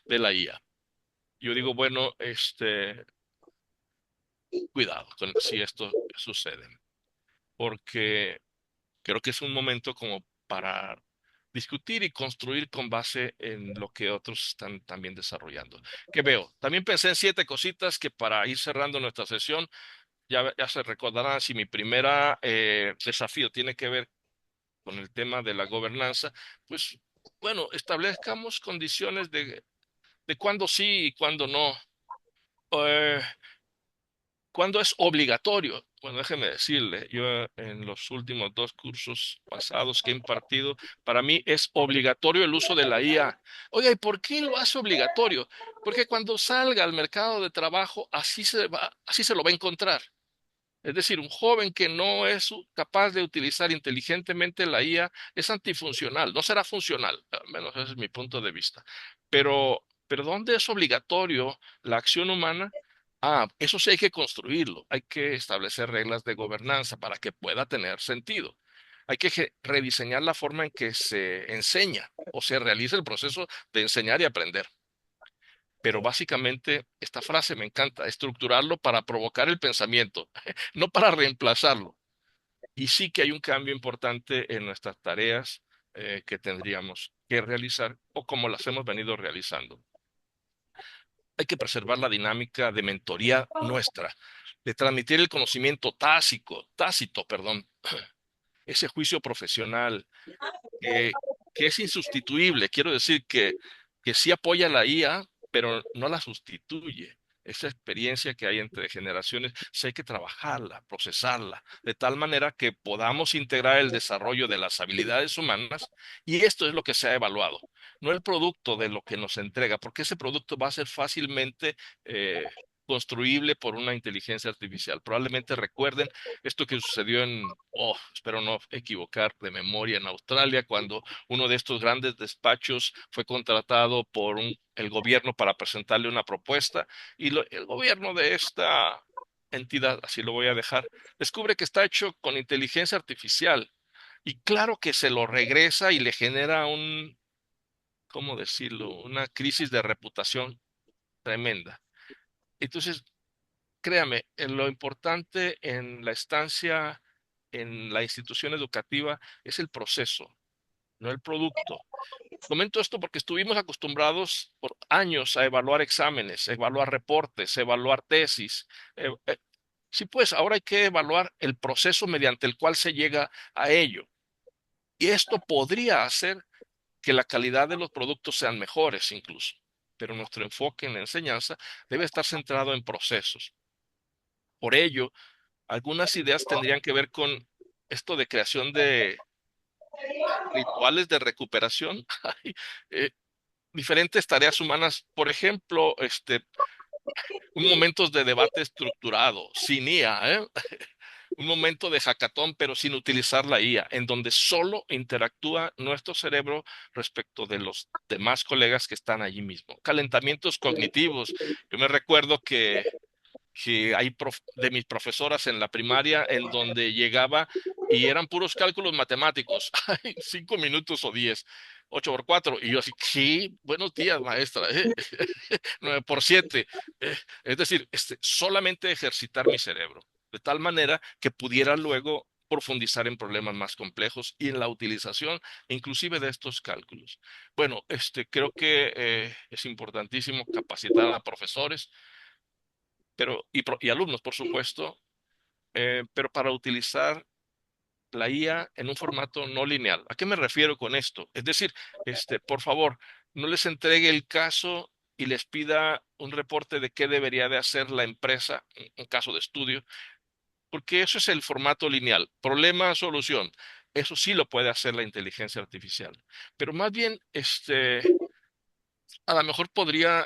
de la IA. Yo digo, bueno, cuidado con si esto sucede, porque creo que es un momento como para discutir y construir con base en lo que otros están también desarrollando. ¿Qué veo? También pensé en 7 cositas que para ir cerrando nuestra sesión, ya se recordarán si mi primera desafío tiene que ver con el tema de la gobernanza, pues bueno, establezcamos condiciones de cuándo sí y cuándo no. Eh, ¿Cuándo es obligatorio? Bueno, déjeme decirle, yo en los últimos 2 cursos pasados que he impartido, para mí es obligatorio el uso de la IA. Oiga, ¿y por qué lo hace obligatorio? Porque cuando salga al mercado de trabajo, así se lo va a encontrar. Es decir, un joven que no es capaz de utilizar inteligentemente la IA es antifuncional, no será funcional, al menos ese es mi punto de vista. Pero ¿dónde es obligatorio la acción humana? Ah, eso sí hay que construirlo, hay que establecer reglas de gobernanza para que pueda tener sentido. Hay que rediseñar la forma en que se enseña o se realiza el proceso de enseñar y aprender. Pero básicamente esta frase me encanta, estructurarlo para provocar el pensamiento, no para reemplazarlo. Y sí que hay un cambio importante en nuestras tareas que tendríamos que realizar o como las hemos venido realizando. Hay que preservar la dinámica de mentoría nuestra, de transmitir el conocimiento tácito, perdón, ese juicio profesional que, que es insustituible. Quiero decir que sí apoya la IA, pero no la sustituye. Esa experiencia que hay entre generaciones, sí hay que trabajarla, procesarla, de tal manera que podamos integrar el desarrollo de las habilidades humanas, y esto es lo que se ha evaluado, no el producto de lo que nos entrega, porque ese producto va a ser fácilmente construible por una inteligencia artificial. Probablemente recuerden esto que sucedió espero no equivocar de memoria, en Australia, cuando uno de estos grandes despachos fue contratado por el gobierno para presentarle una propuesta y el gobierno de esta entidad, así lo voy a dejar, descubre que está hecho con inteligencia artificial y claro que se lo regresa y le genera ¿cómo decirlo? Una crisis de reputación tremenda. Entonces, créame, lo importante en la estancia en la institución educativa es el proceso, no el producto. Comento esto porque estuvimos acostumbrados por años a evaluar exámenes, a evaluar reportes, a evaluar tesis. Sí, pues ahora hay que evaluar el proceso mediante el cual se llega a ello. Y esto podría hacer que la calidad de los productos sean mejores incluso. Pero nuestro enfoque en la enseñanza debe estar centrado en procesos. Por ello, algunas ideas tendrían que ver con esto de creación de rituales de recuperación, ay, eh, diferentes tareas humanas, por ejemplo, un momento de debate estructurado, sin IA, un momento de hackathon, pero sin utilizar la IA, en donde solo interactúa nuestro cerebro respecto de los demás colegas que están allí mismo. Calentamientos cognitivos. Yo me recuerdo que hay de mis profesoras en la primaria en donde llegaba y eran puros cálculos matemáticos, ay, 5 minutos o 10, 8 por 4, y yo así, sí, buenos días, maestra, 9 por 7, es decir, solamente ejercitar mi cerebro, de tal manera que pudiera luego profundizar en problemas más complejos y en la utilización inclusive de estos cálculos. Bueno, creo que es importantísimo capacitar a profesores y alumnos, por supuesto, pero para utilizar la IA en un formato no lineal. ¿A qué me refiero con esto? Es decir, por favor, no les entregue el caso y les pida un reporte de qué debería de hacer la empresa, un caso de estudio, porque eso es el formato lineal. Problema, solución. Eso sí lo puede hacer la inteligencia artificial. Pero más bien, a lo mejor podría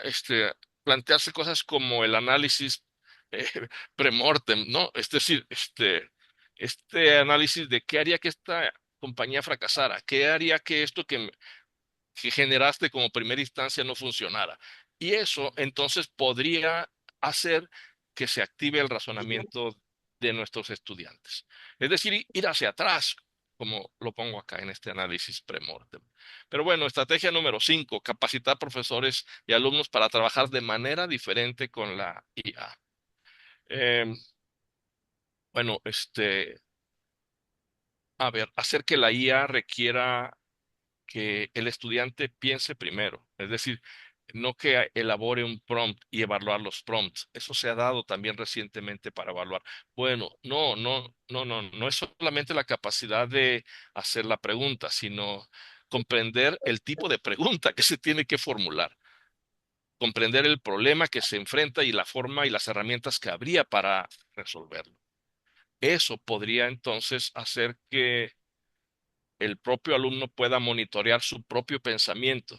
plantearse cosas como el análisis eh, premortem, ¿no? Es decir, este análisis de qué haría que esta compañía fracasara, qué haría que esto que generaste como primera instancia no funcionara. Y eso entonces podría hacer que se active el razonamiento de nuestros estudiantes. Es decir, ir hacia atrás, como lo pongo acá en este análisis premortem. Pero bueno, estrategia número 5, capacitar profesores y alumnos para trabajar de manera diferente con la IA. Eh, bueno, a ver, hacer que la IA requiera que el estudiante piense primero, es decir, no que elabore un prompt y evaluar los prompts. Eso se ha dado también recientemente para evaluar. Bueno, no es solamente la capacidad de hacer la pregunta, sino comprender el tipo de pregunta que se tiene que formular, comprender el problema que se enfrenta y la forma y las herramientas que habría para resolverlo. Eso podría entonces hacer que el propio alumno pueda monitorear su propio pensamiento.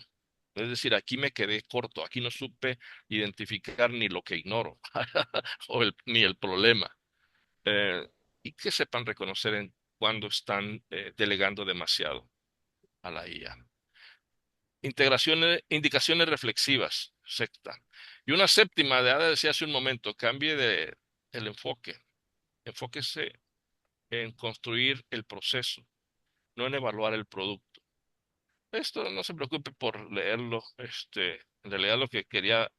Es decir, aquí me quedé corto, aquí no supe identificar ni lo que ignoro ni el problema. Eh, y que sepan reconocer cuando están delegando demasiado a la IA. Indicaciones reflexivas, sexta. Y una séptima, ya decía hace un momento, cambie el enfoque. Enfóquese en construir el proceso, no en evaluar el producto. Esto no se preocupe por leerlo. En realidad lo que quería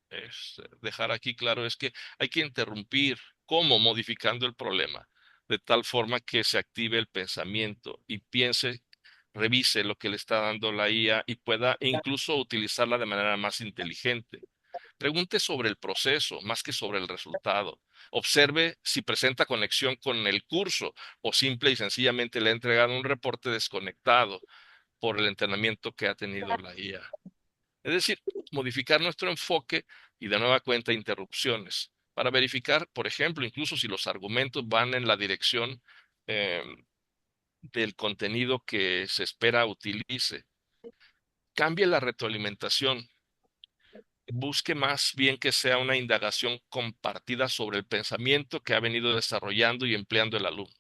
dejar aquí claro es que hay que interrumpir cómo modificando el problema, de tal forma que se active el pensamiento y piense, revise lo que le está dando la IA y pueda incluso utilizarla de manera más inteligente. Pregunte sobre el proceso más que sobre el resultado. Observe si presenta conexión con el curso o simple y sencillamente le ha entregado un reporte desconectado por el entrenamiento que ha tenido la IA. Es decir, modificar nuestro enfoque y de nueva cuenta interrupciones para verificar, por ejemplo, incluso si los argumentos van en la dirección eh, del contenido que se espera utilice. Cambie la retroalimentación. busque más bien que sea una indagación compartida sobre el pensamiento que ha venido desarrollando y empleando el alumno,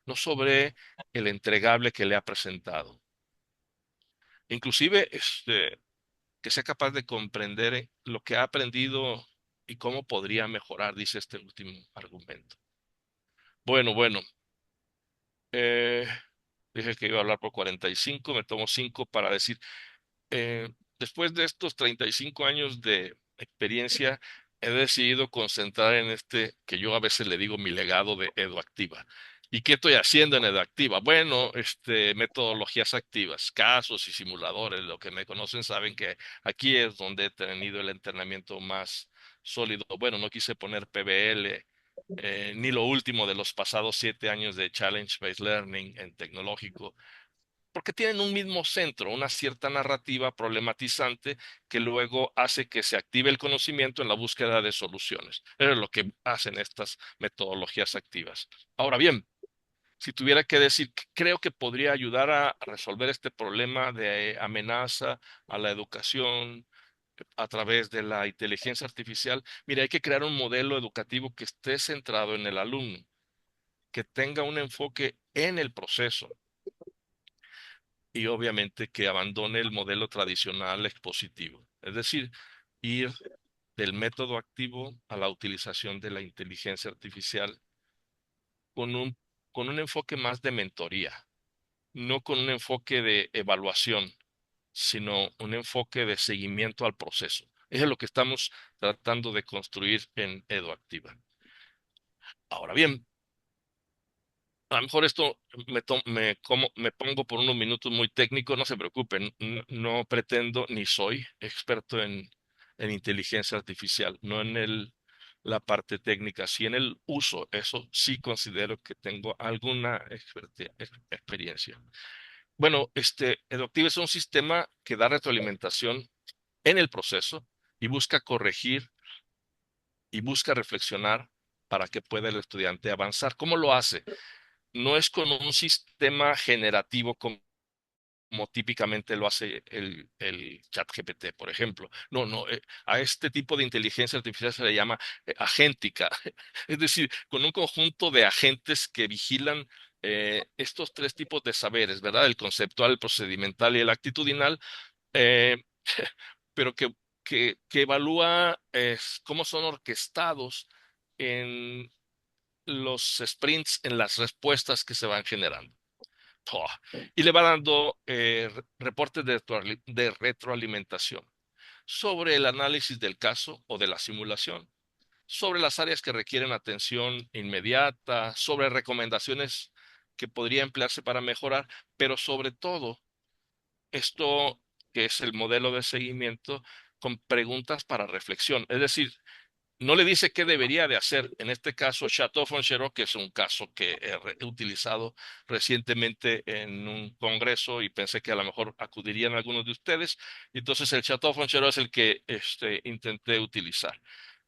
no sobre el entregable que le ha presentado. Inclusive, que sea capaz de comprender lo que ha aprendido y cómo podría mejorar, dice este último argumento. Bueno, eh, dije que iba a hablar por 45, me tomo 5 para decir, eh, después de estos 35 años de experiencia, he decidido concentrar en este que yo a veces le digo mi legado de Eduactiva. ¿Y qué estoy haciendo en Eduactiva? Bueno, metodologías activas, casos y simuladores. Lo que me conocen saben que aquí es donde he tenido el entrenamiento más sólido. Bueno, no quise poner PBL, ni lo último de los pasados 7 años de Challenge Based Learning en tecnológico, porque tienen un mismo centro, una cierta narrativa problematizante que luego hace que se active el conocimiento en la búsqueda de soluciones. Eso es lo que hacen estas metodologías activas. Ahora bien, si tuviera que decir que creo que podría ayudar a resolver este problema de amenaza a la educación a través de la inteligencia artificial, mira, hay que crear un modelo educativo que esté centrado en el alumno, que tenga un enfoque en el proceso y obviamente que abandone el modelo tradicional expositivo. Es decir, ir del método activo a la utilización de la inteligencia artificial con con un enfoque más de mentoría, no con un enfoque de evaluación, sino un enfoque de seguimiento al proceso. Eso es lo que estamos tratando de construir en EduActiva. Ahora bien, a lo mejor esto me pongo por unos minutos muy técnico, no se preocupen, no pretendo ni soy experto en inteligencia artificial, no en la parte técnica, sí en el uso, eso sí considero que tengo alguna experiencia. Bueno, Eduactive es un sistema que da retroalimentación en el proceso y busca corregir y busca reflexionar para que pueda el estudiante avanzar. ¿Cómo lo hace? No es con un sistema generativo como típicamente lo hace el chat GPT, por ejemplo. No, a este tipo de inteligencia artificial se le llama agéntica, es decir, con un conjunto de agentes que vigilan estos tres tipos de saberes, ¿verdad? El conceptual, el procedimental y el actitudinal, eh, pero que evalúa cómo son orquestados en los sprints, en las respuestas que se van generando. Oh, y le va dando reportes de retroalimentación sobre el análisis del caso o de la simulación, sobre las áreas que requieren atención inmediata, sobre recomendaciones que podría emplearse para mejorar, pero sobre todo esto que es el modelo de seguimiento con preguntas para reflexión. Es decir, no le dice qué debería de hacer. En este caso, Chateau Fonchero, que es un caso que he utilizado recientemente en un congreso y pensé que a lo mejor acudirían algunos de ustedes. Entonces, el Chateau Fonchero es el que intenté utilizar.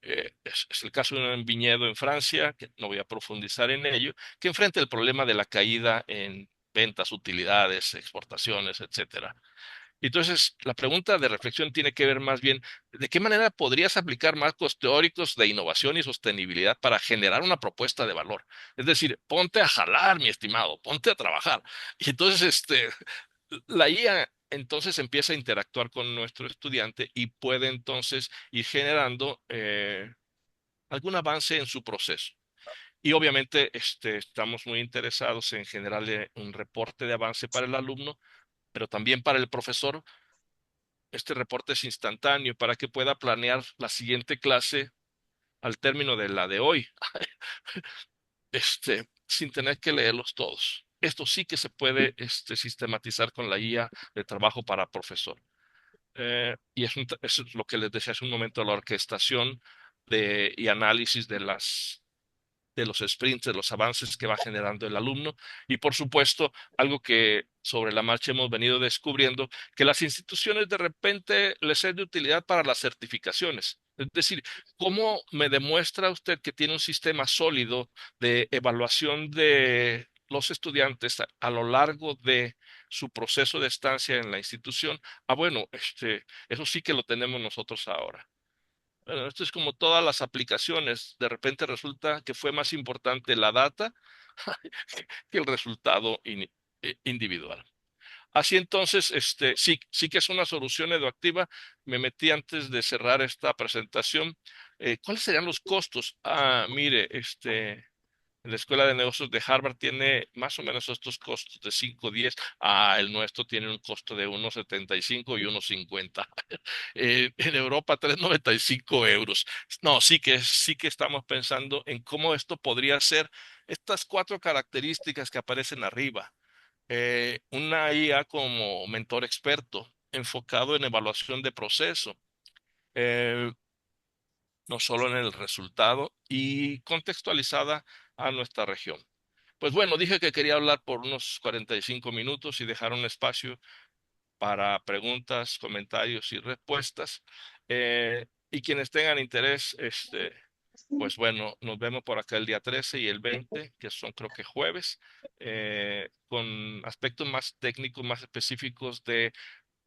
Es el caso de un viñedo en Francia, que no voy a profundizar en ello, que enfrenta el problema de la caída en ventas, utilidades, exportaciones, etcétera. Entonces, la pregunta de reflexión tiene que ver más bien, ¿de qué manera podrías aplicar marcos teóricos de innovación y sostenibilidad para generar una propuesta de valor? Es decir, ponte a jalar, mi estimado, ponte a trabajar. Y entonces, la IA entonces empieza a interactuar con nuestro estudiante y puede entonces ir generando algún avance en su proceso. Y obviamente, estamos muy interesados en generarle un reporte de avance para el alumno, pero también para el profesor. Este reporte es instantáneo para que pueda planear la siguiente clase al término de la de hoy, sin tener que leerlos todos. Esto sí que se puede, sistematizar con la guía de trabajo para profesor. Y eso es lo que les decía hace un momento, la orquestación y análisis de los sprints, de los avances que va generando el alumno. Y por supuesto, algo que sobre la marcha hemos venido descubriendo, que las instituciones de repente les es de utilidad para las certificaciones. Es decir, ¿cómo me demuestra usted que tiene un sistema sólido de evaluación de los estudiantes a lo largo de su proceso de estancia en la institución. Ah, bueno, eso sí que lo tenemos nosotros ahora. Bueno, esto es como todas las aplicaciones. De repente resulta que fue más importante la data que el resultado individual. Así entonces, sí, sí que es una solución educativa. Me metí antes de cerrar esta presentación. ¿Cuáles serían los costos? Ah, mire, la Escuela de Negocios de Harvard tiene más o menos estos costos de 5.10. Ah, el nuestro tiene un costo de 1,75 y 1,50. En Europa, 3,95 euros. No, sí que estamos pensando en cómo esto podría ser estas cuatro características que aparecen arriba. Una IA como mentor experto, enfocado en evaluación de proceso, eh, no solo en el resultado y contextualizada a nuestra región. Pues bueno, dije que quería hablar por unos 45 minutos y dejar un espacio para preguntas, comentarios y respuestas. Y quienes tengan interés, pues bueno, nos vemos por acá el día 13 y el 20, que son creo que jueves, con aspectos más técnicos, más específicos de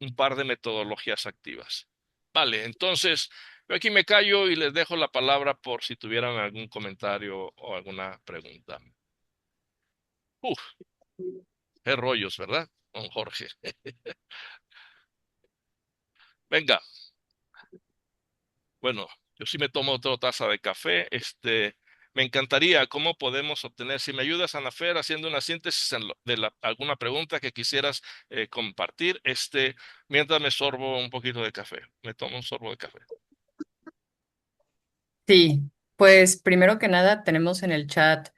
un par de metodologías activas. Vale, entonces, yo aquí me callo y les dejo la palabra por si tuvieran algún comentario o alguna pregunta. Uf, qué rollos, ¿verdad, don Jorge? Venga, bueno, yo sí me tomo otra taza de café. Me encantaría, ¿cómo podemos obtener? Si me ayudas, Anafer, haciendo una síntesis de alguna pregunta que quisieras compartir, mientras me sorbo un poquito de café. Me tomo un sorbo de café. Sí, pues primero que nada tenemos en el chat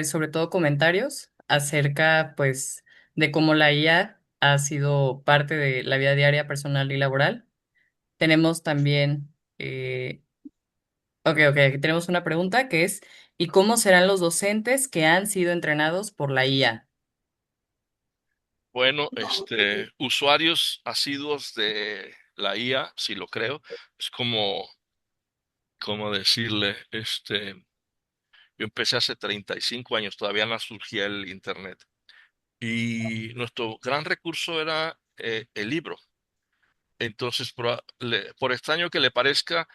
sobre todo comentarios acerca pues de cómo la IA ha sido parte de la vida diaria personal y laboral. Tenemos también, ok, tenemos una pregunta que es, ¿y cómo serán los docentes que han sido entrenados por la IA? Bueno, usuarios asiduos de la IA, si lo creo, es como decirle, yo empecé hace 35 años, todavía no surgía el Internet. Y nuestro gran recurso era el libro. Entonces, por extraño que le parezca,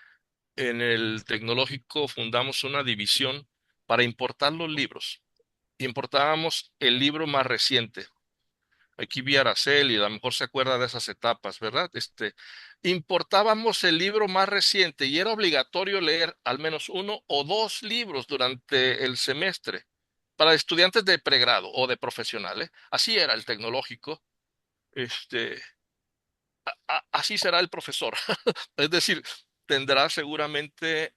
en el tecnológico fundamos una división para importar los libros. Importábamos el libro más reciente. Aquí vi a Araceli, a lo mejor se acuerda de esas etapas, ¿verdad? Importábamos el libro más reciente y era obligatorio leer al menos uno o dos libros durante el semestre para estudiantes de pregrado o de profesionales. Así era el tecnológico. Este, Así será el profesor. Es decir, tendrá seguramente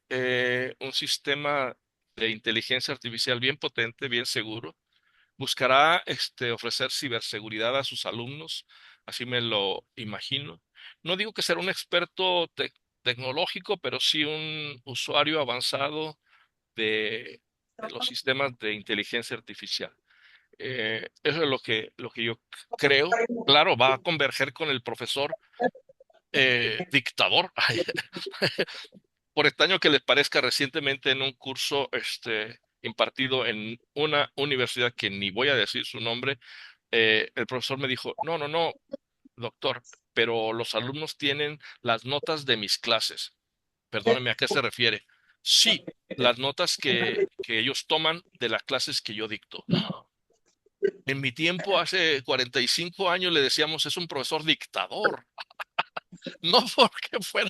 un sistema de inteligencia artificial bien potente, bien seguro. Buscará ofrecer ciberseguridad a sus alumnos, así me lo imagino. No digo que será un experto tecnológico, pero sí un usuario avanzado de los sistemas de inteligencia artificial. Eso es lo que yo creo. Claro, va a converger con el profesor dictador. Por extraño que les parezca, recientemente en un curso impartido en una universidad que ni voy a decir su nombre, el profesor me dijo, no, no, no, doctor, pero los alumnos tienen las notas de mis clases. Perdóneme, ¿a qué se refiere? Sí, las notas que ellos toman de las clases que yo dicto. En mi tiempo, hace 45 años, le decíamos, es un profesor dictador. No porque fuera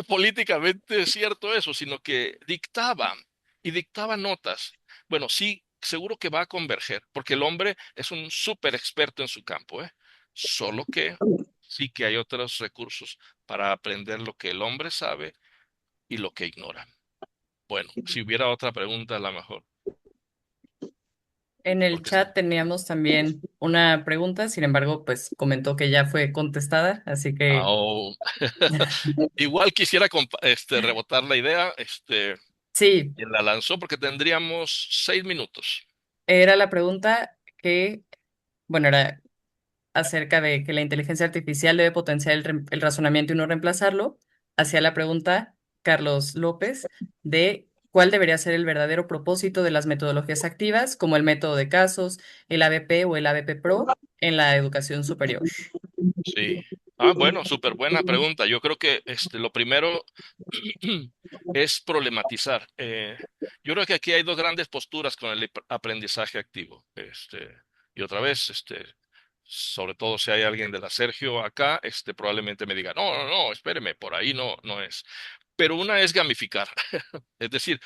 políticamente cierto eso, sino que dictaba y dictaba notas. Bueno, sí, seguro que va a converger, porque el hombre es un súper experto en su campo, ¿eh? Solo que sí que hay otros recursos para aprender lo que el hombre sabe y lo que ignora. Bueno, si hubiera otra pregunta, a lo mejor, En el porque sí. chat teníamos también una pregunta, sin embargo, pues comentó que ya fue contestada, así Ah, que igual quisiera rebotar la idea, sí, y la lanzó porque tendríamos 6 minutos. era la pregunta que, bueno, era acerca de que la inteligencia artificial debe potenciar el razonamiento y no reemplazarlo. Hacía la pregunta Carlos López de cuál debería ser el verdadero propósito de las metodologías activas, como el método de casos, el ABP o el ABP Pro, en la educación superior. Sí. Ah, bueno, súper buena pregunta. Yo creo que lo primero es problematizar. Yo creo que aquí hay dos grandes posturas con el aprendizaje activo. Y otra vez, sobre todo si hay alguien de la Sergio acá, probablemente me diga, no, no, no, espéreme, por ahí no, no es. Pero una es gamificar. Es decir,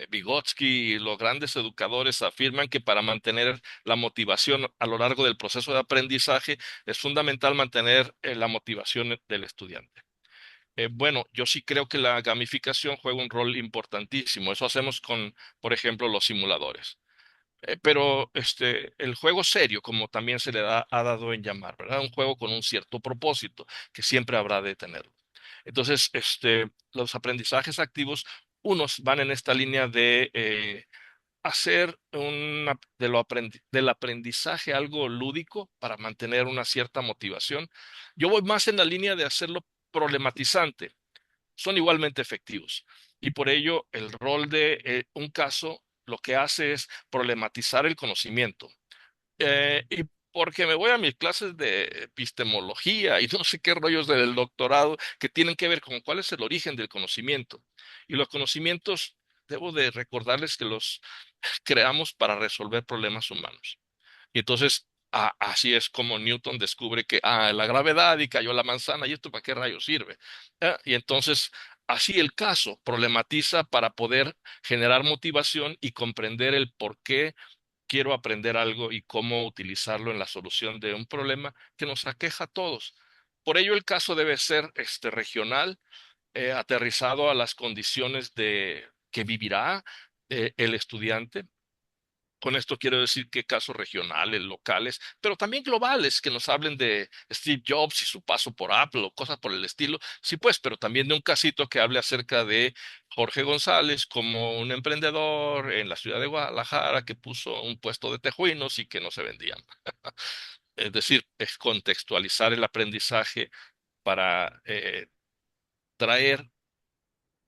Vygotsky y los grandes educadores afirman que para mantener la motivación a lo largo del proceso de aprendizaje es fundamental mantener la motivación del estudiante. Bueno, yo sí creo que la gamificación juega un rol importantísimo. Eso hacemos con, por ejemplo, los simuladores. Pero el juego serio, como también se le ha dado en llamar, ¿verdad? Un juego con un cierto propósito que siempre habrá de tenerlo. Entonces, los aprendizajes activos, unos van en esta línea de hacer del aprendizaje algo lúdico para mantener una cierta motivación. Yo voy más en la línea de hacerlo problematizante. Son igualmente efectivos. Y por ello, el rol de un caso lo que hace es problematizar el conocimiento. Y porque me voy a mis clases de epistemología y no sé qué rollos del doctorado que tienen que ver con cuál es el origen del conocimiento. Y los conocimientos, debo de recordarles que los creamos para resolver problemas humanos. Y entonces, así es como Newton descubre que, la gravedad y cayó la manzana, ¿y esto para qué rayos sirve? Y entonces, así el caso problematiza para poder generar motivación y comprender el por qué quiero aprender algo y cómo utilizarlo en la solución de un problema que nos aqueja a todos. Por ello, el caso debe ser regional, aterrizado a las condiciones de que vivirá el estudiante. Con esto quiero decir que casos regionales, locales, pero también globales, que nos hablen de Steve Jobs y su paso por Apple o cosas por el estilo. Sí, pues, pero también de un casito que hable acerca de Jorge González como un emprendedor en la ciudad de Guadalajara que puso un puesto de tejuinos y que no se vendían. Es decir, es contextualizar el aprendizaje para traer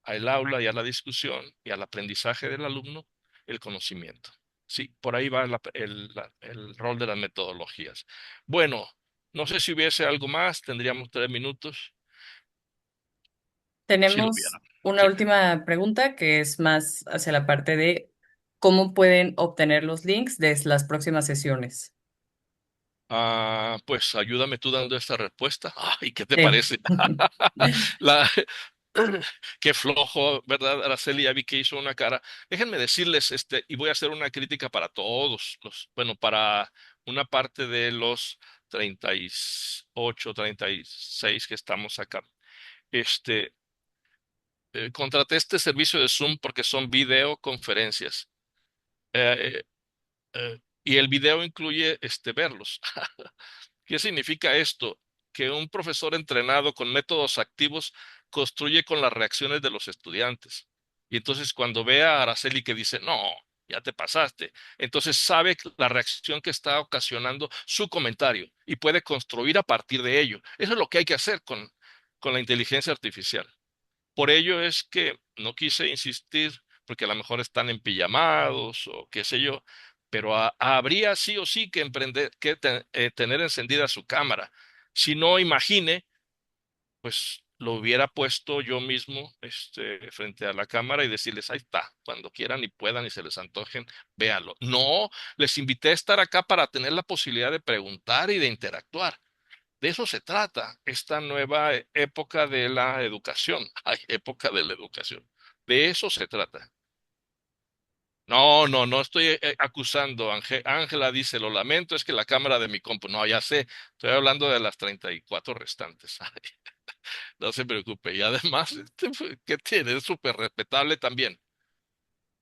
al aula y a la discusión y al aprendizaje del alumno el conocimiento. Sí, por ahí va el rol de las metodologías. Bueno, no sé si hubiese algo más, tendríamos 3 minutos, si lo hubiera. Tenemos una Sí. última pregunta que es más hacia la parte de cómo pueden obtener los links de las próximas sesiones. Pues ayúdame tú dando esta respuesta. Ay, ¿qué te Sí. parece? La, qué flojo, ¿verdad? Araceli ya vi que hizo una cara. Déjenme decirles, y voy a hacer una crítica para todos bueno, para una parte de los 38, 36 que estamos acá. Este, contraté este servicio de Zoom porque son videoconferencias. Eh, y el video incluye verlos. ¿Qué significa esto? Que un profesor entrenado con métodos activos construye con las reacciones de los estudiantes. Y entonces cuando ve a Araceli que dice, no, ya te pasaste, entonces sabe la reacción que está ocasionando su comentario y puede construir a partir de ello. Eso es lo que hay que hacer con la inteligencia artificial. Por ello es que no quise insistir, porque a lo mejor están empillamados o qué sé yo, pero habría sí o sí que tener encendida su cámara. Si no, imagine, pues lo hubiera puesto yo mismo frente a la cámara y decirles, ahí está, cuando quieran y puedan y se les antojen, véanlo. No, les invité a estar acá para tener la posibilidad de preguntar y de interactuar. De eso se trata esta nueva época de la educación. Hay época de la educación. De eso se trata. No, no, no estoy acusando. Ángela dice, lo lamento, es que la cámara de mi compu. No, ya sé, estoy hablando de las 34 restantes. Ay, no se preocupe. Y además, ¿qué tiene? Es súper respetable también.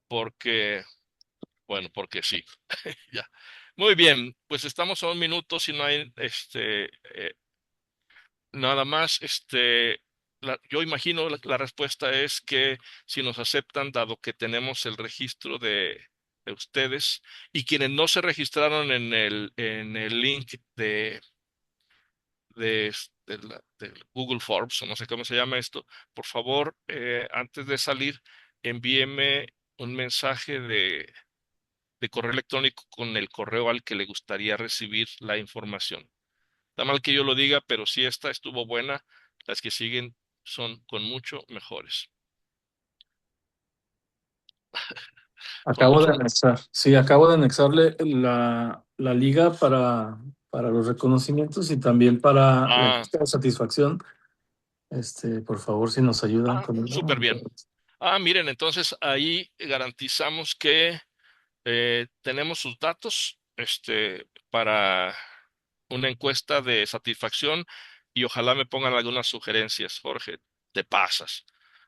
Porque, bueno, porque sí. Ya. Muy bien, pues estamos a 1 minuto. Si no hay nada más, yo imagino la respuesta es que si nos aceptan, dado que tenemos el registro de ustedes y quienes no se registraron en el link del Google Forms, o no sé cómo se llama esto, por favor, antes de salir, envíeme un mensaje de correo electrónico con el correo al que le gustaría recibir la información. Está mal que yo lo diga, pero si esta estuvo buena, las que siguen son con mucho mejores. Con Acabo de mucho. anexar, sí, acabo de anexarle la liga para los reconocimientos y también para la Ah, encuesta de satisfacción. Por favor, si nos ayudan con súper bien. Miren, entonces ahí garantizamos que tenemos sus datos, para una encuesta de satisfacción y ojalá me pongan algunas sugerencias, Jorge, te pasas.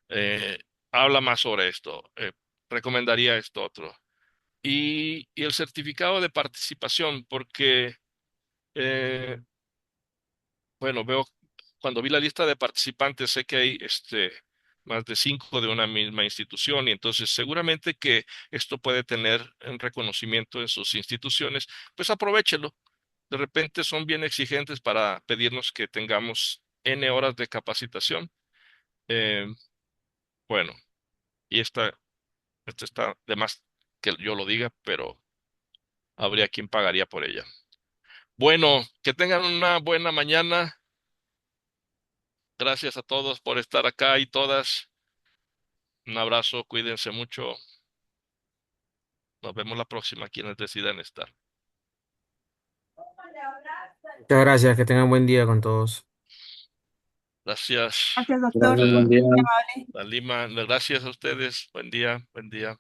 Eh, Habla más sobre esto, recomendaría esto otro. Y el certificado de participación, porque, eh, bueno, veo, cuando vi la lista de participantes, sé que hay más de 5 de una misma institución y entonces seguramente que esto puede tener un reconocimiento en sus instituciones, pues aprovéchelo. De repente son bien exigentes para pedirnos que tengamos N horas de capacitación. Eh, bueno, y esta está de más que yo lo diga, pero habría quien pagaría por ella. Bueno, que tengan una buena mañana. Gracias a todos por estar acá y todas. Un abrazo, cuídense mucho. Nos vemos la próxima, quienes decidan estar. Muchas gracias, que tengan buen día con todos. Gracias, Gracias, buen día. a Lima. Gracias a ustedes. Buen día, buen día.